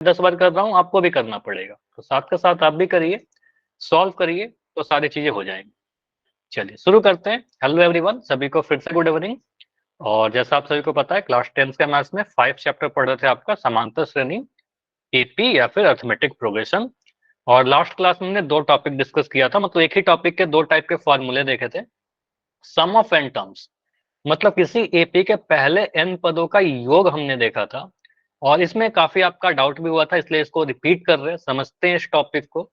10 बार कर रहा हूँ, आपको भी करना पड़ेगा, तो साथ के साथ आप भी करिए, सॉल्व करिए, तो सारी चीजें हो जाएंगी। चलिए शुरू करते हैं। हेलो एवरीवन, सभी को फिर से गुड इवनिंग। और जैसा आप सभी को पता है, क्लास 10 के मैथ्स में 5 चैप्टर पढ़ रहे थे आपका समांतर श्रेणी, एपी या फिर अर्थमेटिक प्रोग्रेशन। और लास्ट क्लास में हमने 2 टॉपिक डिस्कस किया था, मतलब एक ही टॉपिक के 2 टाइप के फॉर्मूले देखे थे। सम ऑफ एन टर्म्स, मतलब किसी एपी के पहले एन पदों का योग हमने देखा था, और इसमें काफी आपका डाउट भी हुआ था, इसलिए इसको रिपीट कर रहे हैं, समझते हैं इस टॉपिक को।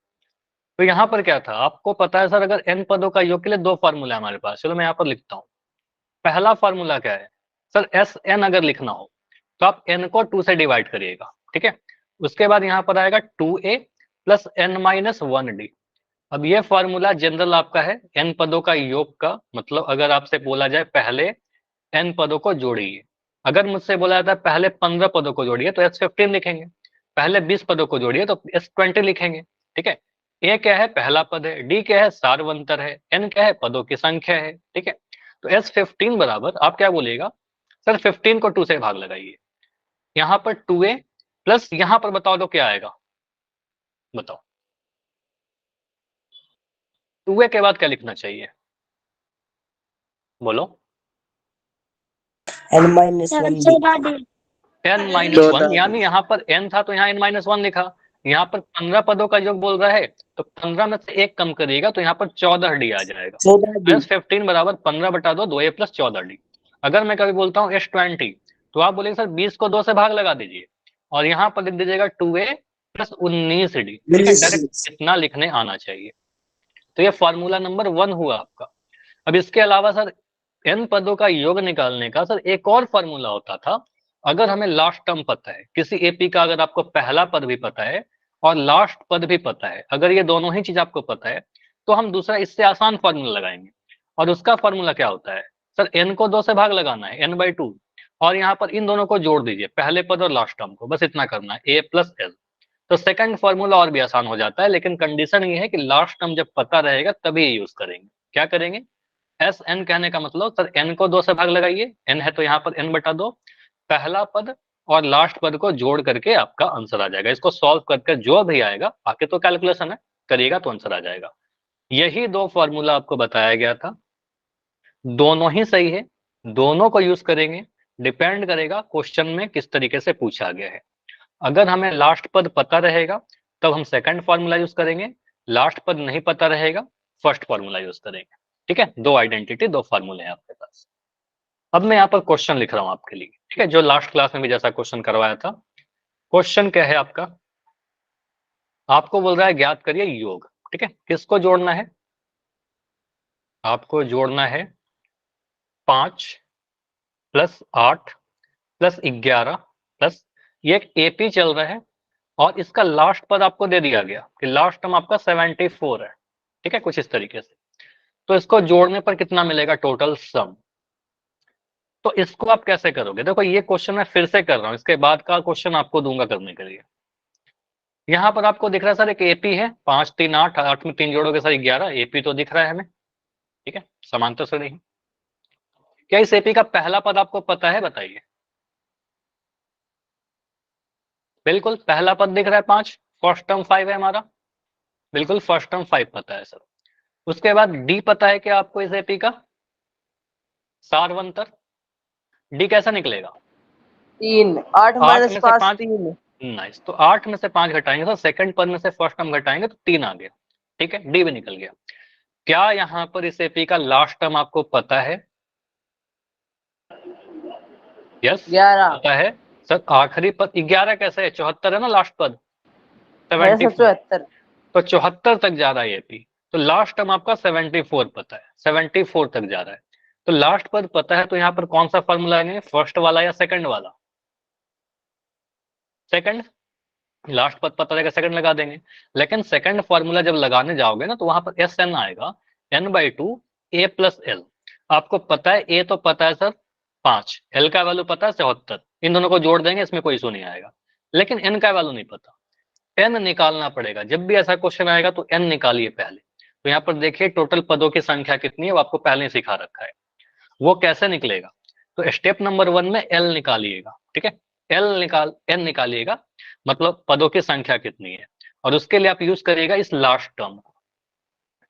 तो यहाँ पर क्या था, आपको पता है सर, अगर एन पदों का योग के लिए 2 फार्मूला है हमारे पास। चलो मैं यहाँ पर लिखता हूँ। पहला फार्मूला क्या है सर, एस एन अगर लिखना हो तो आप एन को 2 से डिवाइड करिएगा, ठीक है। उसके बाद यहाँ पर आएगा 2a plus n minus 1d। अब ये फॉर्मूला जनरल आपका है एन पदों का योग का, मतलब अगर आपसे बोला जाए पहले एन पदों को जोड़िए, अगर मुझसे बोला जाता है पहले 15 पदों को जोड़िए तो S15 लिखेंगे, पहले 20 पदों को जोड़िए तो S20 लिखेंगे, ठीक है। ए क्या है, पहला पद है, डी क्या है, सारवंतर है, एन क्या है, पदों की संख्या है, ठीक है। तो S15 बराबर आप क्या बोलिएगा सर, 15 को 2 से भाग लगाइए, यहाँ पर 2a प्लस यहाँ पर बताओ तो क्या आएगा, बताओ 2a के बाद क्या लिखना चाहिए, बोलो। n माइनस 1 n माइनस 1, यानी यहाँ पर n था तो यहाँ n माइनस 1 लिखा। यहाँ पर 15 पदों का योग बोल रहा है, तो 15 में से 1 कम करिएगा तो यहाँ पर 14d आ जाएगा। S15 बराबर 15 बटा 2, 2a प्लस 14d। अगर मैं कभी बोलता हूँ S20, तो आप बोलेंगे सर 20 को 2 से भाग लगा दीजिए, और यहाँ पर लिख दीजिएगा 2a प्लस 19d, ठीक है। डायरेक्ट इतना लिखने आना चाहिए। तो ये फॉर्मूला नंबर 1 हुआ आपका। अब इसके अलावा सर n पदों का योग निकालने का सर एक और फॉर्मूला होता था। अगर हमें लास्ट टर्म पता है किसी एपी का, अगर आपको पहला पद भी पता है और लास्ट पद भी पता है, अगर ये दोनों ही चीज आपको पता है, तो हम दूसरा इससे आसान फॉर्मूला लगाएंगे। और उसका फॉर्मूला क्या होता है सर, n को 2 से भाग लगाना है, n/2, और यहाँ पर इन दोनों को जोड़ दीजिए, पहले पद और लास्ट टर्म को, बस इतना करना है, a प्लस एल। तो सेकंड फॉर्मूला और भी आसान हो जाता है, लेकिन कंडीशन ये है कि लास्ट टर्म जब पता रहेगा तभी यूज करेंगे। क्या करेंगे, एस एन कहने का मतलब सर एन को 2 से भाग लगाइए, एन है तो यहाँ पर n/2, पहला पद और लास्ट पद को जोड़ करके आपका आंसर आ जाएगा। इसको सॉल्व करके जो भी आएगा, आके तो कैलकुलेशन है, करिएगा तो आंसर आ जाएगा। यही 2 फॉर्मूला आपको बताया गया था, दोनों ही सही है, दोनों को यूज करेंगे। डिपेंड करेगा क्वेश्चन में किस तरीके से पूछा गया है। अगर हमें लास्ट पद पता रहेगा तब हम सेकंड फॉर्मूला यूज करेंगे, लास्ट पद नहीं पता रहेगा फर्स्ट फॉर्मूला यूज करेंगे, ठीक है। 2 आइडेंटिटी, 2 फॉर्मूले हैं आपके पास। अब मैं यहाँ पर क्वेश्चन लिख रहा हूँ आपके लिए, ठीक है, जो लास्ट क्लास में भी जैसा क्वेश्चन करवाया था। क्वेश्चन क्या है आपका, आपको बोल रहा है ज्ञात करिए योग, ठीक है। किसको जोड़ना है, आपको जोड़ना है 5 प्लस 8 प्लस 11 प्लस, ये एक एपी चल रहा है और इसका लास्ट पद आपको दे दिया गया कि लास्ट टर्म आपका 74 है, ठीक है, कुछ इस तरीके से। तो इसको जोड़ने पर कितना मिलेगा टोटल सम। तो इसको आप कैसे करोगे, देखो ये क्वेश्चन मैं फिर से कर रहा हूं, इसके बाद का क्वेश्चन आपको दूंगा करने के लिए। यहाँ पर आपको दिख रहा है सर एक एपी है, 5 3 8, 8 में 3 जोड़ोगे सर 11, एपी तो दिख रहा है हमें, ठीक है, समांतर से नहीं। क्या इस एपी का पहला पद आपको पता है, बताइए। बिल्कुल पहला पद दिख रहा है 5, फर्स्ट टर्म 5 है हमारा, बिल्कुल फर्स्ट टर्म 5 पता है सर। उसके बाद डी पता है क्या आपको इस एपी का, सारवंतर। डी कैसा निकलेगा, 3 8 8 में से 5 5, 3 नाइस। तो 8 में से 5 घटाएंगे तो सेकंड पद में से फर्स्ट टर्म घटाएंगे तो 3 आ गया, ठीक है, डी भी निकल गया। क्या यहाँ पर इस एपी का लास्ट टर्म आपको पता है, यस 11 पता है सर। आखिरी पद 11 कैसे है, 74 है ना लास्ट पद, है 74, 74 तो 74 तक जा रहा है एपी। तो लास्ट टर्म आपका 74 पता है, 74 तक जा रहा है। तो लास्ट पद पता है, तो यहाँ पर कौन सा फॉर्मूला है, फर्स्ट वाला या सेकंड वाला, सेकंड। लास्ट पद पता रहेगा सेकंड लगा देंगे। लेकिन सेकंड फॉर्मूला जब लगाने जाओगे ना, तो वहां पर एस एन आएगा, n/2 a प्लस एल। आपको पता है ए तो पता है सर 5, एल का वैल्यू पता है 74, इन दोनों को जोड़ देंगे, इसमें कोई इशू नहीं आएगा। लेकिन एन का वैल्यू नहीं पता, एन निकालना पड़ेगा। जब भी ऐसा क्वेश्चन आएगा तो एन निकालिए पहले। तो यहाँ पर देखिए टोटल पदों की संख्या कितनी है, वो आपको पहले ही सिखा रखा है। वो कैसे निकलेगा, तो स्टेप नंबर 1 में एल निकालिएगा, ठीक है। एन निकालिएगा, मतलब पदों की संख्या कितनी है, और उसके लिए आप यूज करिएगा इस लास्ट टर्म को।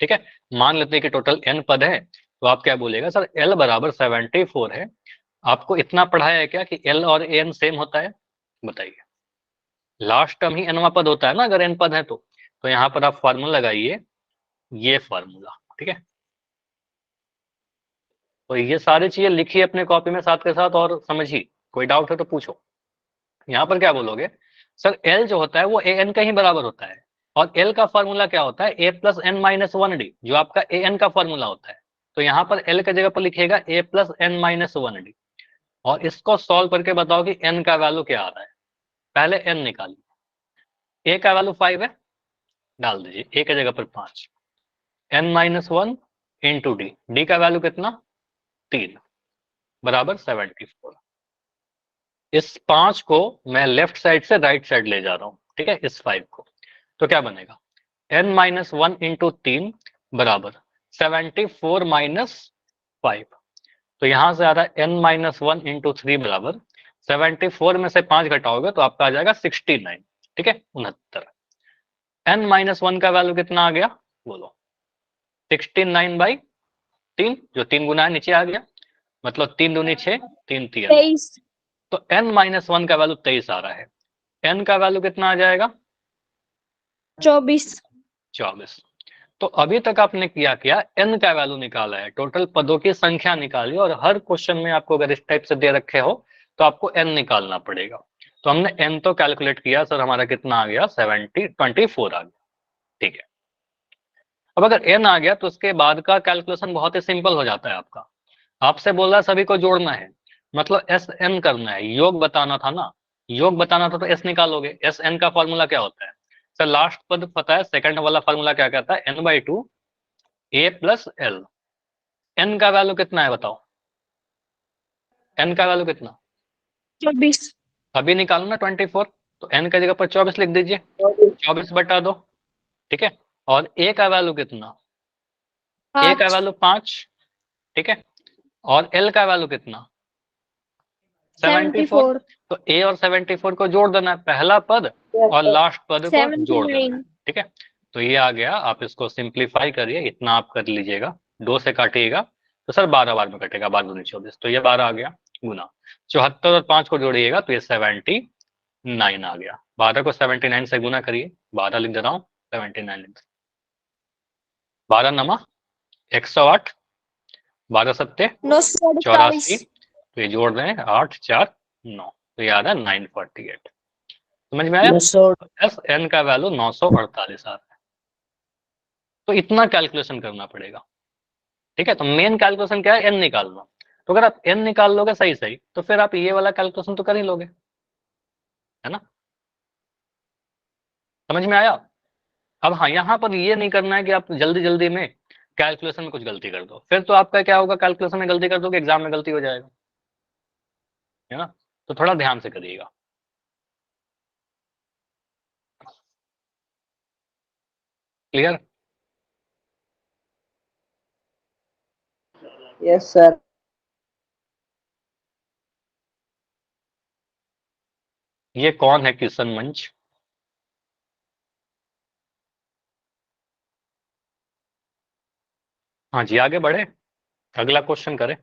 ठीक है, मान लेते हैं कि टोटल n पद है, तो आप क्या बोलेगा, सर l बराबर 74 है। आपको इतना पढ़ाया है क्या कि l और n सेम होता है? बताइए, लास्ट टर्म ही nवां पद होता है ना अगर n पद है तो यहाँ पर आप फार्मूला लगाइए, ये फार्मूला। ठीक है, तो ये सारी चीजें लिखिए अपने कॉपी में साथ के साथ और समझिए, कोई डाउट है तो पूछो। यहाँ पर क्या बोलोगे, सर l जो होता है वो an का ही बराबर होता है, और l का फॉर्मूला क्या होता है, a plus n minus one d, जो आपका an का फॉर्मूला होता है। तो यहाँ पर l की जगह पर लिखिएगा a plus n minus one d, और इसको सॉल्व करके बताओ कि n का वैल्यू क्या आ रहा है। पहले n निकालिए, a का वैल्यू 5 है, डाल दीजिए a की जगह पर 5, n minus one into D, D का वैल्यू कितना, 3 बराबर 74। इस 5 को मैं लेफ्ट साइड से राइट साइड ले जा रहा हूं, ठीक है, इस 5 को। तो क्या बनेगा, n माइनस वन इंटू 3 बराबर 74 माइनस 5। तो यहां से आ रहा है n minus one into three बराबर 74 में से 5 घटाओगे तो आपका आ जाएगा 69। ठीक है, 69। n माइनस वन का वैल्यू कितना आ गया, बोलो, 69/3, जो 3 गुना है नीचे आ गया, मतलब 3 दूनी 6, 3 3 9। 23। तो n माइनस वन का वैल्यू 23 आ रहा है। n का वैल्यू कितना आ जाएगा, 24। 24। तो अभी तक आपने किया n का वैल्यू निकाला है, टोटल पदों की संख्या निकाली, और हर क्वेश्चन में आपको अगर इस टाइप से दे रखे हो तो आपको n निकालना पड़ेगा। तो हमने n तो कैलकुलेट किया, सर हमारा कितना आ गया, 24 आ गया। ठीक है, अब अगर n आ गया तो उसके बाद का कैलकुलेशन बहुत ही सिंपल हो जाता है आपका। आपसे बोल रहा है सभी को जोड़ना है, मतलब एस एन करना है, योग बताना था ना, योग बताना था तो एस निकालोगे। एस एन का फॉर्मूला क्या होता है, सर लास्ट पद पता है, सेकंड वाला फॉर्मूला क्या कहता है, n/2 a plus l. N का वैल्यू कितना है बताओ, एन का वैल्यू कितना, 24। अभी निकालो ना 24, तो एन का जगह पर 24 लिख दीजिए, 24 बटा 2। ठीक है, और ए का वैल्यू कितना, ए का 5। वैल्यू 5। ठीक है, और एल का वैल्यू कितना, 74। 74। तो ए और 74 को जोड़ देना है, पहला पद और लास्ट पद को जोड़ देना है। 79। ठीक है, तो ये आ गया, आप इसको सिंप्लीफाई करिए, इतना आप कर लीजिएगा, 2 से काटिएगा तो सर 12 बार में कटेगा, 12 दूनी 24, तो ये 12 आ गया गुना 74 और 5 को जोड़िएगा तो ये 79 आ गया। 12 को 79 से गुना करिए, 12 लिख दे रहा हूँ, 79 लिख, 12 नमा 108, 12 सत्ते 84, 948। तो ये जोड़ रहे हैं 8 4 9, तो ये आ रहा है 948। समझ में आया, 900। एस एन का वैल्यू 948 आ रहा है। तो इतना कैलकुलेशन करना पड़ेगा। ठीक है, तो मेन कैलकुलेशन क्या है, एन निकालना। तो अगर आप एन निकाल लोगे सही सही तो फिर आप ये वाला कैलकुलेशन तो कर ही लोगे, है ना, समझ में आया। अब हाँ, यहाँ पर ये नहीं करना है कि आप जल्दी जल्दी में कैलकुलेशन में कुछ गलती कर दो, फिर तो आपका क्या होगा, कैलकुलेशन में गलती कर दोगे एग्जाम में गलती हो जाएगा, है ना। तो थोड़ा ध्यान से करिएगा। क्लियर। Yes sir. ये कौन है किशन मंच, हाँ जी, आगे बढ़े, अगला क्वेश्चन करें।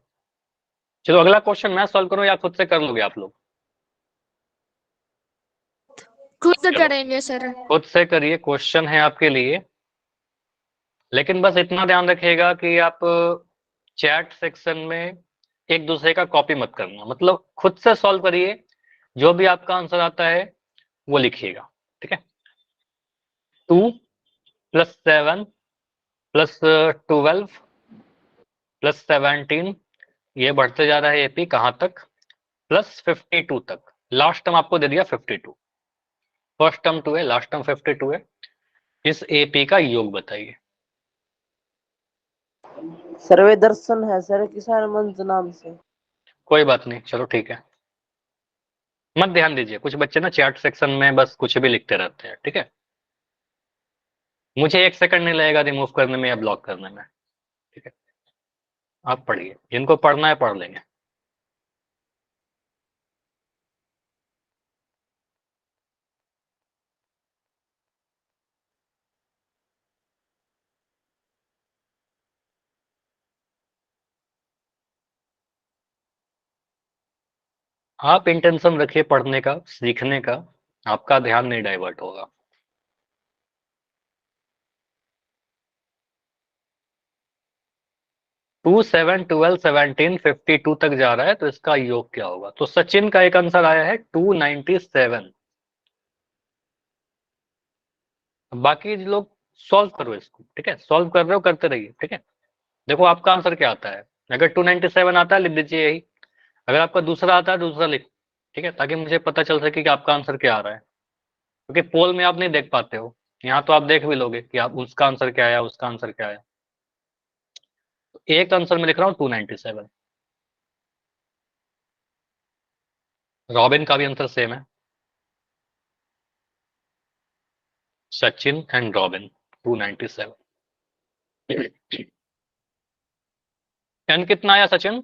चलो अगला क्वेश्चन मैं सॉल्व करूं या खुद से कर लोगे आप लोग, खुद चलो करेंगे सर। खुद से करिए, क्वेश्चन है आपके लिए, लेकिन बस इतना ध्यान रखिएगा कि आप चैट सेक्शन में एक दूसरे का कॉपी मत करना, मतलब खुद से सॉल्व करिए, जो भी आपका आंसर आता है वो लिखिएगा। ठीक है, 2 + 7 + 12 + 17, ये बढ़ते जा रहा है एपी कहाँ तक, +52 तक, लास्ट टर्म आपको दे दिया 52, फर्स्ट टर्म 2 है, लास्ट टर्म 52 है, इस एपी का योग बताइए। सर्वे दर्शन है सर, किसान मंच नाम से। कोई बात नहीं, चलो ठीक है, मत ध्यान दीजिए, कुछ बच्चे ना चैट सेक्शन में बस कुछ भी लिखते रहते हैं। ठीक है, मुझे 1 सेकंड नहीं लगेगा रिमूव करने में या ब्लॉक करने में। ठीक है, आप पढ़िए, जिनको पढ़ना है पढ़ लेंगे। आप इंटेंशन रखिए पढ़ने का, सीखने का, आपका ध्यान नहीं डाइवर्ट होगा। टू 7 12 17 52 तक जा रहा है, तो इसका योग क्या होगा? तो सचिन का एक आंसर आया है 297। बाकी लोग सॉल्व करो इसको, ठीक है? सॉल्व कर रहे हो करते रहिए, ठीक है? देखो आपका आंसर क्या आता है। अगर 297 आता है लिख दीजिए यही, अगर आपका दूसरा आता है दूसरा लिख, ठीक है? ताकि मुझे पता चल सके कि आपका आंसर क्या आ रहा है, क्योंकि पोल में आप नहीं देख पाते हो। यहाँ तो आप देख भी लोगे कि आप उसका आंसर क्या आया, उसका आंसर क्या आया। तो एक आंसर में लिख रहा हूँ 297। रॉबिन का भी आंसर सेम है, सचिन एंड रॉबिन 297। एन कितना आया सचिन?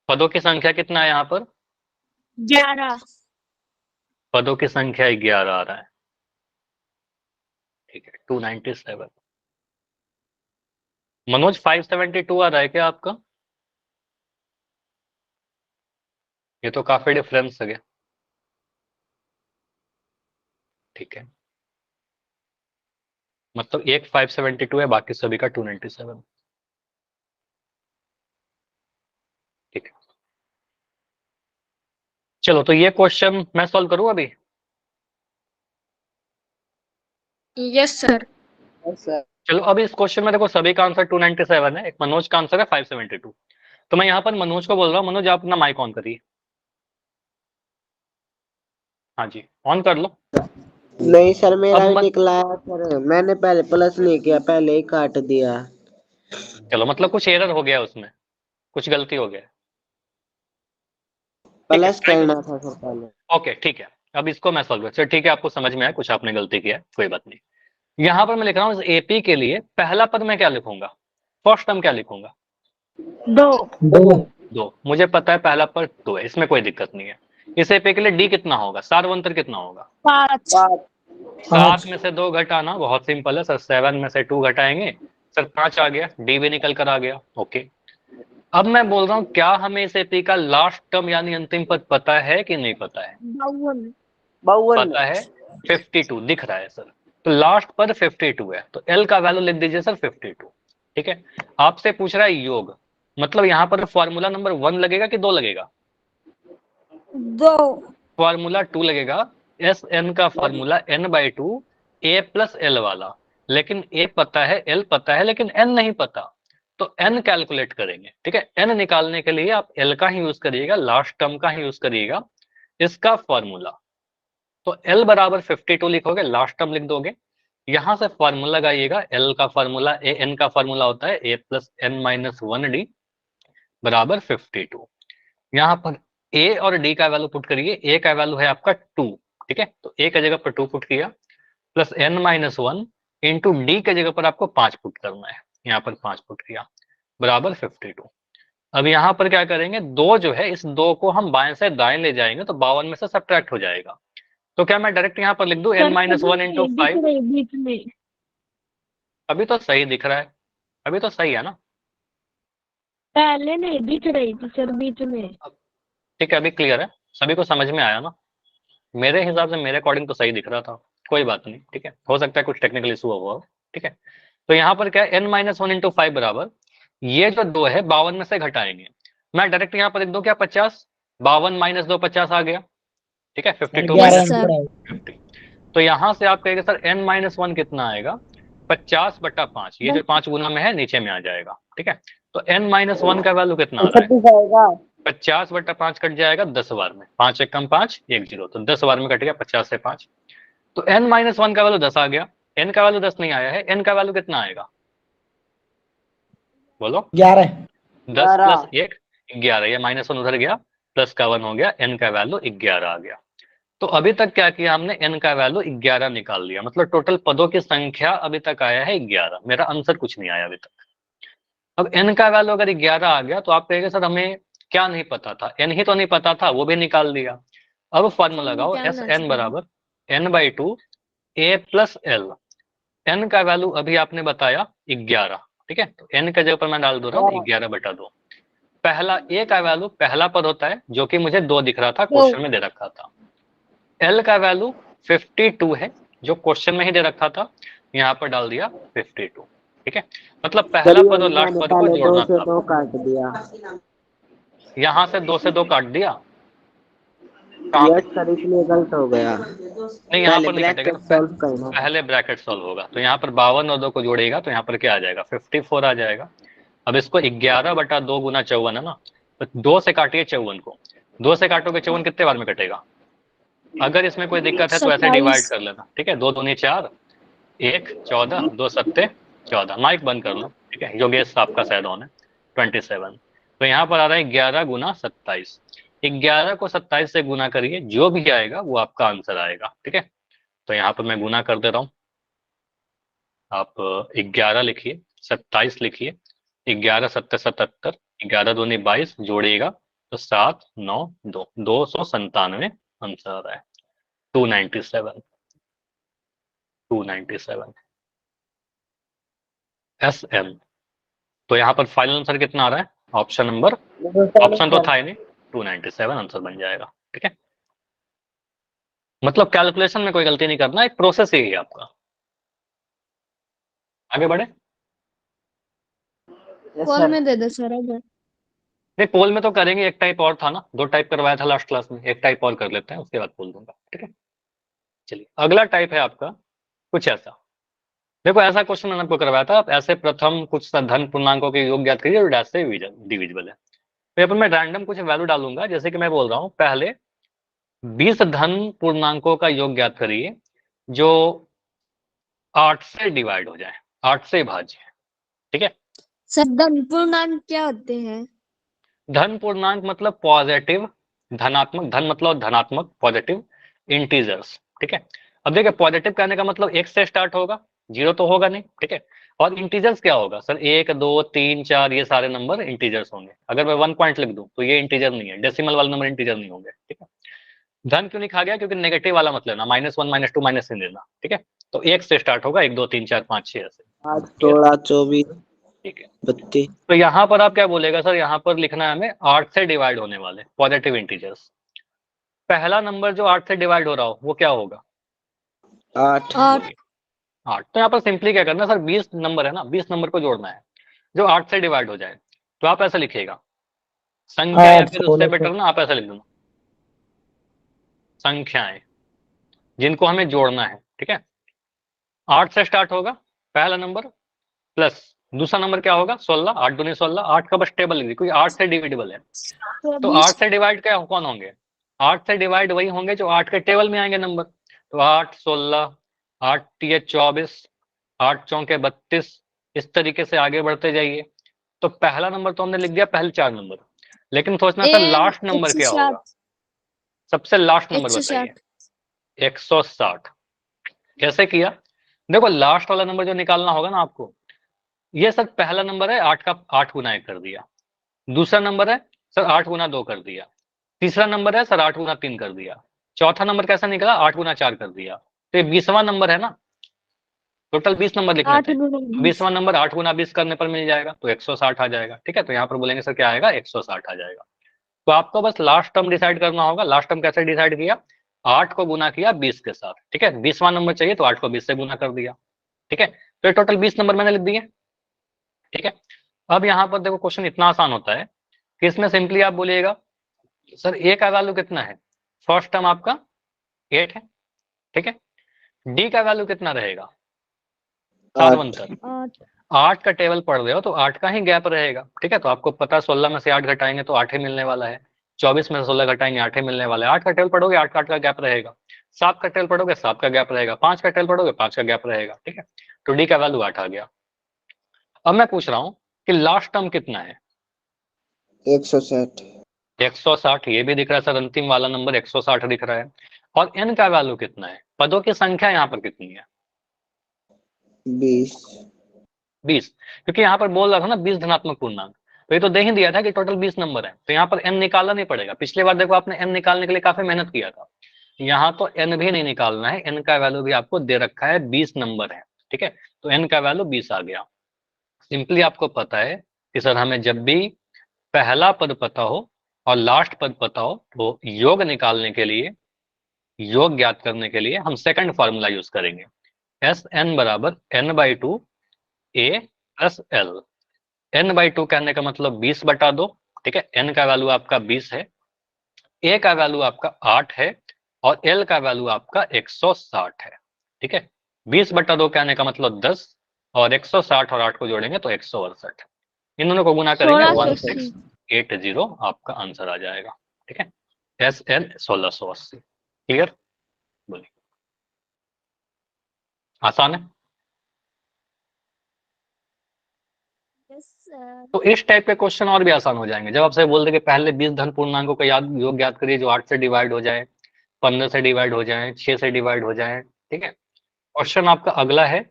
पदों की संख्या कितना है यहाँ पर? 11। पदों की संख्या 11 आ रहा है, ठीक है? 297। मनोज 572 आ रहा है क्या आपका? ये तो काफी डिफरेंस है, ठीक है? मतलब एक 572 है, बाकी सभी का 297, ठीक है? चलो तो ये क्वेश्चन मैं सॉल्व करूं अभी। Yes sir. सर चलो अभी इस क्वेश्चन में देखो सभी का आंसर 297 है, एक मनोज का आंसर है 572। तो मैं यहाँ पर मनोज को बोल रहा हूँ, मनोज आप अपना माइक ऑन करिए। हाँ जी, ऑन कर लो। नहीं सर, मेरा अब भी निकला है सर, मैंने पहले प्लस नहीं किया, पहले ही काट दिया। चलो मतलब कुछ एरर हो गया उसमें, कुछ गलती हो गया, ठीक है? प्लस करना था सर पहले। ओके ठीक है, अब इसको मैं सॉल्व कर, ठीक है? आपको समझ में आया, कुछ आपने गलती किया है, कोई बात नहीं। यहाँ पर मैं लिख रहा हूँ एपी के लिए पहला पद मैं क्या लिखूंगा, फर्स्ट टर्म क्या लिखूंगा? 2। मुझे पता है पहला पद 2 है, इसमें कोई दिक्कत नहीं है। इस एपी के लिए डी कितना होगा, सारवंतर कितना होगा? 5। 7 में से 2 घटाना, बहुत सिंपल है सर, 7 में से 2 घटाएंगे सर 5 आ गया, डी भी निकल कर आ गया, ओके। अब मैं बोल रहा हूँ क्या हमें इस एपी का लास्ट टर्म यानी अंतिम पद पता है कि नहीं पता है? 52। पता है, 52 दिख रहा है सर। तो लास्ट पद 52 है, तो एल का वैल्यू लिख दीजिए सर 52, ठीक है? आपसे पूछ रहा है योग, मतलब यहाँ पर फॉर्मूला नंबर 1 लगेगा कि 2 लगेगा? 2। फॉर्मूला 2 लगेगा। एस एन का formula n/2 a plus L वाला, लेकिन a पता है, l पता है, लेकिन n नहीं पता। तो n कैलकुलेट करेंगे, ठीक है? n निकालने के लिए आप l का ही यूज करिएगा, लास्ट टर्म का ही यूज करिएगा, इसका फॉर्मूला। तो l बराबर 52 लिखोगे, लास्ट टर्म लिख दोगे, यहां से फॉर्मूला लगाइएगा। l का फॉर्मूला a n का फॉर्मूला होता है a plus n minus 1d बराबर 52। यहाँ पर a और d का वैल्यू पुट करिए। a का वैल्यू है आपका 2, ठीक है? तो a का जगह पर 2 पुट किया, plus n minus 1 into D के जगह पर आपको 5 पुट करना है, यहाँ पर 5 पुट किया, बराबर 52। अब यहाँ पर क्या करेंगे, 2 जो है, इस 2 को हम बाएं से दाएं ले जाएंगे तो 52 में से सब्ट्रैक्ट हो जाएगा। तो क्या मैं डायरेक्ट यहाँ पर लिख दूं n माइनस 1 इंटू 5? बीच में अभी तो सही दिख रहा है, अभी तो सही है ना? पहले नहीं दिख रही थी सर, बीच में। ठीक है, अभी क्लियर है, सभी को समझ में आया ना? मेरे हिसाब से मेरे अकॉर्डिंग तो सही दिख रहा था, कोई बात नहीं, ठीक है? हो सकता है कुछ टेक्निकल इशू हुआ हो, ठीक है? तो यहाँ पर क्या है, n माइनस 1 इंटू 5 बराबर, ये जो 2 है 52 में से घटाएंगे। मैं डायरेक्ट यहाँ पर लिख दूं क्या, 50? 52 माइनस 2 50 आ गया, ठीक है? 52 माइनस 50। तो यहाँ से आप कहेंगे सर n माइनस 1 कितना आएगा, 50/5। ये जो 5 गुना में है नीचे में आ जाएगा, ठीक है? तो n माइनस 1 का वैल्यू कितना आ रहा है? 50/5 कट जाएगा 10 बार में, 5 1 कम 5 1 0, तो 10 बार में कट गया 50 से 5। तो n माइनस 1 का वैल्यू 10 आ गया, n का वैल्यू 10 नहीं आया है, n का वैल्यू कितना आएगा बोलो? 11। 10 प्लस 1 11, ये माइनस 1 उधर गया, प्लस का 1 हो गया, n का वैल्यू 11 आ गया। तो अभी तक क्या किया हमने, n का वैल्यू 11 निकाल लिया, मतलब टोटल पदों की संख्या अभी तक आया है 11, मेरा आंसर कुछ नहीं आया अभी तक। अब n का वैल्यू अगर 11 आ गया तो आप कहेंगे सर हमें क्या नहीं पता था, n ही तो नहीं पता था, वो भी निकाल दिया। अब फॉर्मूला लगाओ, एस एन बराबर n/2 a plus L. n का वैल्यू अभी आपने बताया 11, ठीक है? तो n का जगह पर मैं डाल दो रहा हूँ 11/2, पहला ए का वैल्यू पहला पद होता है जो कि मुझे 2 दिख रहा था, क्वेश्चन में दे रखा था। एल का वैल्यू 52 है जो क्वेश्चन में ही दे रखा था, यहाँ पर डाल दिया 52। ठीक है, मतलब पहला पद और लास्ट पद को जोड़ना था। 2 काट दिया, यहाँ से 2 से 2 काट दिया, यस सर इसलिए गलत हो गया। नहीं यहाँ पर नहीं कटेगा, सॉल्व करना, पहले ब्रैकेट सॉल्व होगा। तो यहाँ पर 52 और 2 को जोड़ेगा तो यहाँ पर क्या आ जाएगा, 54 आ जाएगा। अब इसको 11/2 गुना 54 है ना, तो 2 से काटिए 54 को, 2 से काटोगे 54 कितने बार में कटेगा। अगर इसमें कोई दिक्कत है तो ऐसे डिवाइड कर लेना। ठीक है, 2 दूनी 4, 1 14, 2 सत्ते 14। माइक बंद कर लो। ठीक है, योगेश आपका शायद ऑन है। 27, तो यहाँ पर आ रहा है 11 गुना 27। 11 को 27 से गुना करिए, जो भी आएगा वो आपका आंसर आएगा। ठीक है, तो यहाँ पर मैं गुना कर दे रहा हूँ। आप 11 लिखिए, 27 लिखिए, 11 सत्ते 77, 11 दूनी 22, जोड़िएगा तो 7 9 2, 297 आंसर आ रहा है। 297, 297 SM। तो यहाँ पर फाइनल आंसर कितना आ रहा है, ऑप्शन नंबर, ऑप्शन तो था ही नहीं, 297 आंसर बन जाएगा। ठीक है, मतलब कैलकुलेशन में कोई गलती नहीं करना, एक प्रोसेस यही है आपका। आगे बढ़े। कॉल में दे दो सर अगर। नहीं, पोल में तो करेंगे, एक टाइप और था ना, 2 टाइप करवाया था लास्ट क्लास में, एक टाइप और कर लेते हैं उसके बाद बोल दूंगा। ठीक है, चलिए अगला टाइप है आपका कुछ ऐसा। देखो ऐसा क्वेश्चन मैंने आपको करवाया था, आप ऐसे प्रथम कुछ धन पूर्णांकों के योग ज्ञात करिए और डैश से डिविजिबल है। तो यहाँ पर मैं रैंडम कुछ वैल्यू डालूंगा, जैसे कि मैं बोल रहा हूँ पहले 20 धन पूर्णांकों का योग ज्ञात करिए जो 8 से डिवाइड हो जाए, 8 से भाज्य। ठीक है, सर धन पूर्णांक क्या होते हैं? धन पूर्णांक मतलब पॉजिटिव, धनात्मक, धन मतलब धनात्मक, पॉजिटिव इंटीजर्स। ठीक है, अब देखिए पॉजिटिव कहने का मतलब 1 से स्टार्ट होगा, 0 तो होगा नहीं। ठीक है, और इंटीजर्स क्या होगा सर, 1 2 3 4 ये सारे नंबर इंटीजर्स होंगे। अगर मैं 1 पॉइंट लिख दूं तो ये इंटीजर नहीं है, डेसिमल वाले नंबर इंटीजर नहीं होंगे। ठीक है, धन क्यों लिखा गया, क्योंकि नेगेटिव वाला मत लेना, -1 -2 -3 लेना। ठीक है, तो 1 से स्टार्ट होगा, 1 2 3 4 5 6 ऐसे। 8 16 24, ठीक है, 32। तो यहाँ पर आप क्या बोलेगा सर, यहाँ पर लिखना है हमें 8 से डिवाइड होने वाले पॉजिटिव इंटीजर्स। पहला नंबर जो 8 से डिवाइड हो रहा हो वो क्या होगा, 8 8। तो यहाँ पर सिंपली क्या करना है सर, 20 नंबर है ना, 20 नंबर को जोड़ना है जो 8 से डिवाइड हो जाए। तो आप ऐसा लिखिएगा संख्या, या फिर उससे बेटर ना आप ऐसा लिख देना संख्याएं जिनको हमें जोड़ना है। ठीक है, 8 से स्टार्ट होगा पहला नंबर, प्लस दूसरा नंबर क्या होगा 16, 8 दूनी 16, 8 का बस टेबल लिख दी क्योंकि 8 से डिविजिबल है। तो 8 से डिवाइड क्या कौन होंगे, 8 से डिवाइड वही होंगे जो 8 के टेबल में आएंगे नंबर। तो 8 16, 8 तिये 24, 8 चौके 32, इस तरीके से आगे बढ़ते जाइए। तो पहला नंबर तो हमने लिख दिया, पहले 4 नंबर, लेकिन सोचना सर लास्ट नंबर क्या होगा, सबसे लास्ट नंबर बताइए। 160। कैसे किया, देखो लास्ट वाला नंबर जो निकालना होगा ना आपको, ये सर पहला नंबर है 8 का 8 गुना 1 कर दिया, दूसरा नंबर है सर 8 गुना 2 कर दिया, तीसरा नंबर है सर 8 गुना 3 कर दिया, चौथा नंबर कैसा निकला 8 गुना 4 कर दिया। तो ये 20वां नंबर है ना, टोटल 20 नंबर लिखने थे, 20वां नंबर 8 गुना 20 करने पर मिल जाएगा तो 160 आ जाएगा। ठीक है, तो यहाँ पर बोलेंगे सर क्या आएगा, 160 आ जाएगा। तो आपको बस लास्ट टर्म डिसाइड करना होगा। लास्ट टर्म कैसे डिसाइड किया, 8 को गुना किया 20 के साथ। ठीक है, 20वां नंबर चाहिए तो 8 को 20 से गुना कर दिया। ठीक है, तो ये टोटल 20 नंबर मैंने लिख दिए। ठीक है, अब यहाँ पर देखो क्वेश्चन इतना आसान होता है कि इसमें सिंपली आप बोलिएगा सर ए का वैल्यू कितना है, फर्स्ट टर्म आपका 8 है। ठीक है, डी का वैल्यू कितना रहेगा, 7 8 का टेबल पढ़ रहे हो तो 8 का ही गैप रहेगा। ठीक है, तो आपको पता 16 में से 8 घटाएंगे तो 8 ही मिलने वाला है, 24 में से 16 घटाएंगे 8 ही मिलने वाला है। 8 का टेबल पढ़ोगे 8 का गैप रहेगा, 7 का टेबल पढ़ोगे 7 का गैप रहेगा, 5 का टेबल पढ़ोगे 5 का गैप रहेगा। ठीक है, तो डी का वैल्यू 8 आ गया। अब मैं पूछ रहा हूँ कि लास्ट टर्म कितना है, 160। 160 ये भी दिख रहा है सर, अंतिम वाला नंबर 160 दिख रहा है। और एन का वैल्यू कितना है, पदों की संख्या यहाँ पर कितनी है, 20। 20, क्योंकि यहाँ पर बोल रहा था ना 20 धनात्मक पूर्णांक, तो ये तो दे ही दिया था कि टोटल 20 नंबर है, तो यहाँ पर एन निकालना नहीं पड़ेगा। पिछली बार देखो आपने एन निकालने के लिए काफी मेहनत किया था, यहाँ तो एन भी नहीं निकालना है, एन का वैल्यू भी आपको दे रखा है, 20 नंबर है। ठीक है, तो एन का वैल्यू 20 आ गया। सिंपली आपको पता है कि सर हमें जब भी पहला पद पता हो और लास्ट पद पता हो तो योग निकालने के लिए, योग ज्ञात करने के लिए हम सेकंड फॉर्मूला यूज करेंगे। एस एन बराबर n by two a plus l. N by two कहने का मतलब 20/2, ठीक है। एन का वैल्यू आपका 20 है, ए का वैल्यू आपका 8 है और एल का वैल्यू आपका 160 है, ठीक है। 20/2 कहने का मतलब 10 और 160 और 8 को जोड़ेंगे तो 168। इन दोनों को गुना करेंगे 1680। 1680 आपका आंसर आ जाएगा, ठीक है। S n 1680। क्लियर? बोलिए। आसान है। तो इस टाइप के क्वेश्चन और भी आसान हो जाएंगे जब आपसे बोल दे कि पहले 20 धन पूर्णांकों का योग याद करिए जो 8 से डिवाइड हो जाए, 15 से डिवाइड हो जाए, 6 से डिवाइड हो जाए, ठीक है। क्वेश्चन आपका अगला है,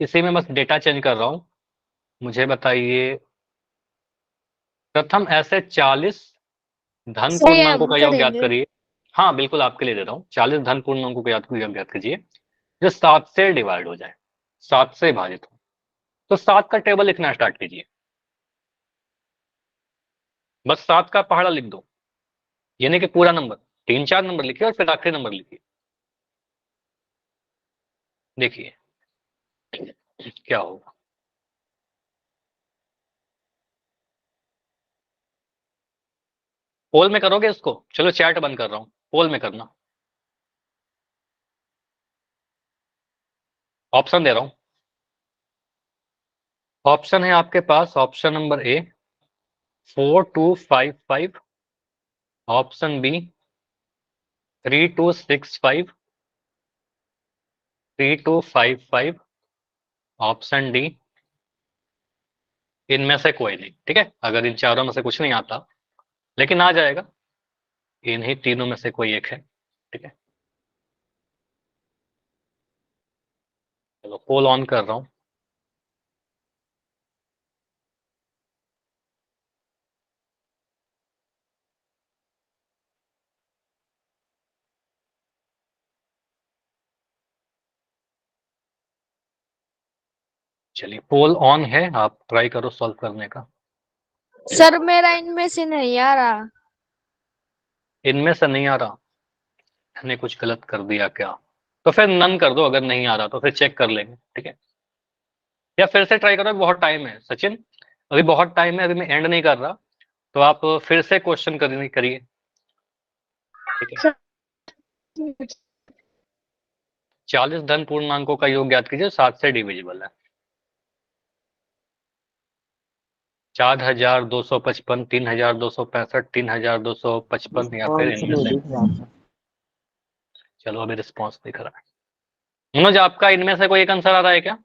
इसी में बस डेटा चेंज कर रहा हूं। मुझे बताइए, प्रथम ऐसे 40 धन सही पूर्णांकों हम का योग याद करेंगे। करिए। हाँ बिल्कुल आपके लिए दे रहा हूँ। 40 धन पूर्णांकों का योग याद कीजिए जो 7 से डिवाइड हो जाए, 7 से भाजित हो। तो 7 का टेबल लिखना स्टार्ट कीजिए, बस 7 का पहाड़ा लिख दो, यानी कि पूरा नंबर 3-4 नंबर लिखिए और फिर आखिरी नंबर लिखिए। देखिए क्या होगा। पोल में करोगे इसको? चलो चैट बंद कर रहा हूं, पोल में करना। ऑप्शन दे रहा हूं। ऑप्शन है आपके पास, option number A 4255, option B 3265, 3255, option D इनमें से कोई नहीं, ठीक है। अगर इन चारों में से कुछ नहीं आता, लेकिन आ जाएगा, इन्हीं तीनों में से कोई एक है, ठीक है। चलो पोल ऑन कर रहा हूं। चलिए पोल ऑन है, आप ट्राई करो सॉल्व करने का। सर मेरा इनमें से नहीं आ रहा। इनमें से नहीं आ रहा, मैंने कुछ गलत कर दिया क्या? तो फिर नन कर दो, अगर नहीं आ रहा तो फिर चेक कर लेंगे, ठीक है। या फिर से ट्राई करो, बहुत टाइम है सचिन, अभी बहुत टाइम है, अभी मैं एंड नहीं कर रहा, तो आप फिर से क्वेश्चन करिए, ठीक है। 40 धन पूर्णांकों का योग ज्ञात कीजिए 7 से डिविजिबल है। 4255, 3265, 3255 या फिर इनमें से। चलो अभी रिस्पॉन्स दिख रहा है। मनोज आपका इनमें से कोई एक आंसर आ रहा है क्या?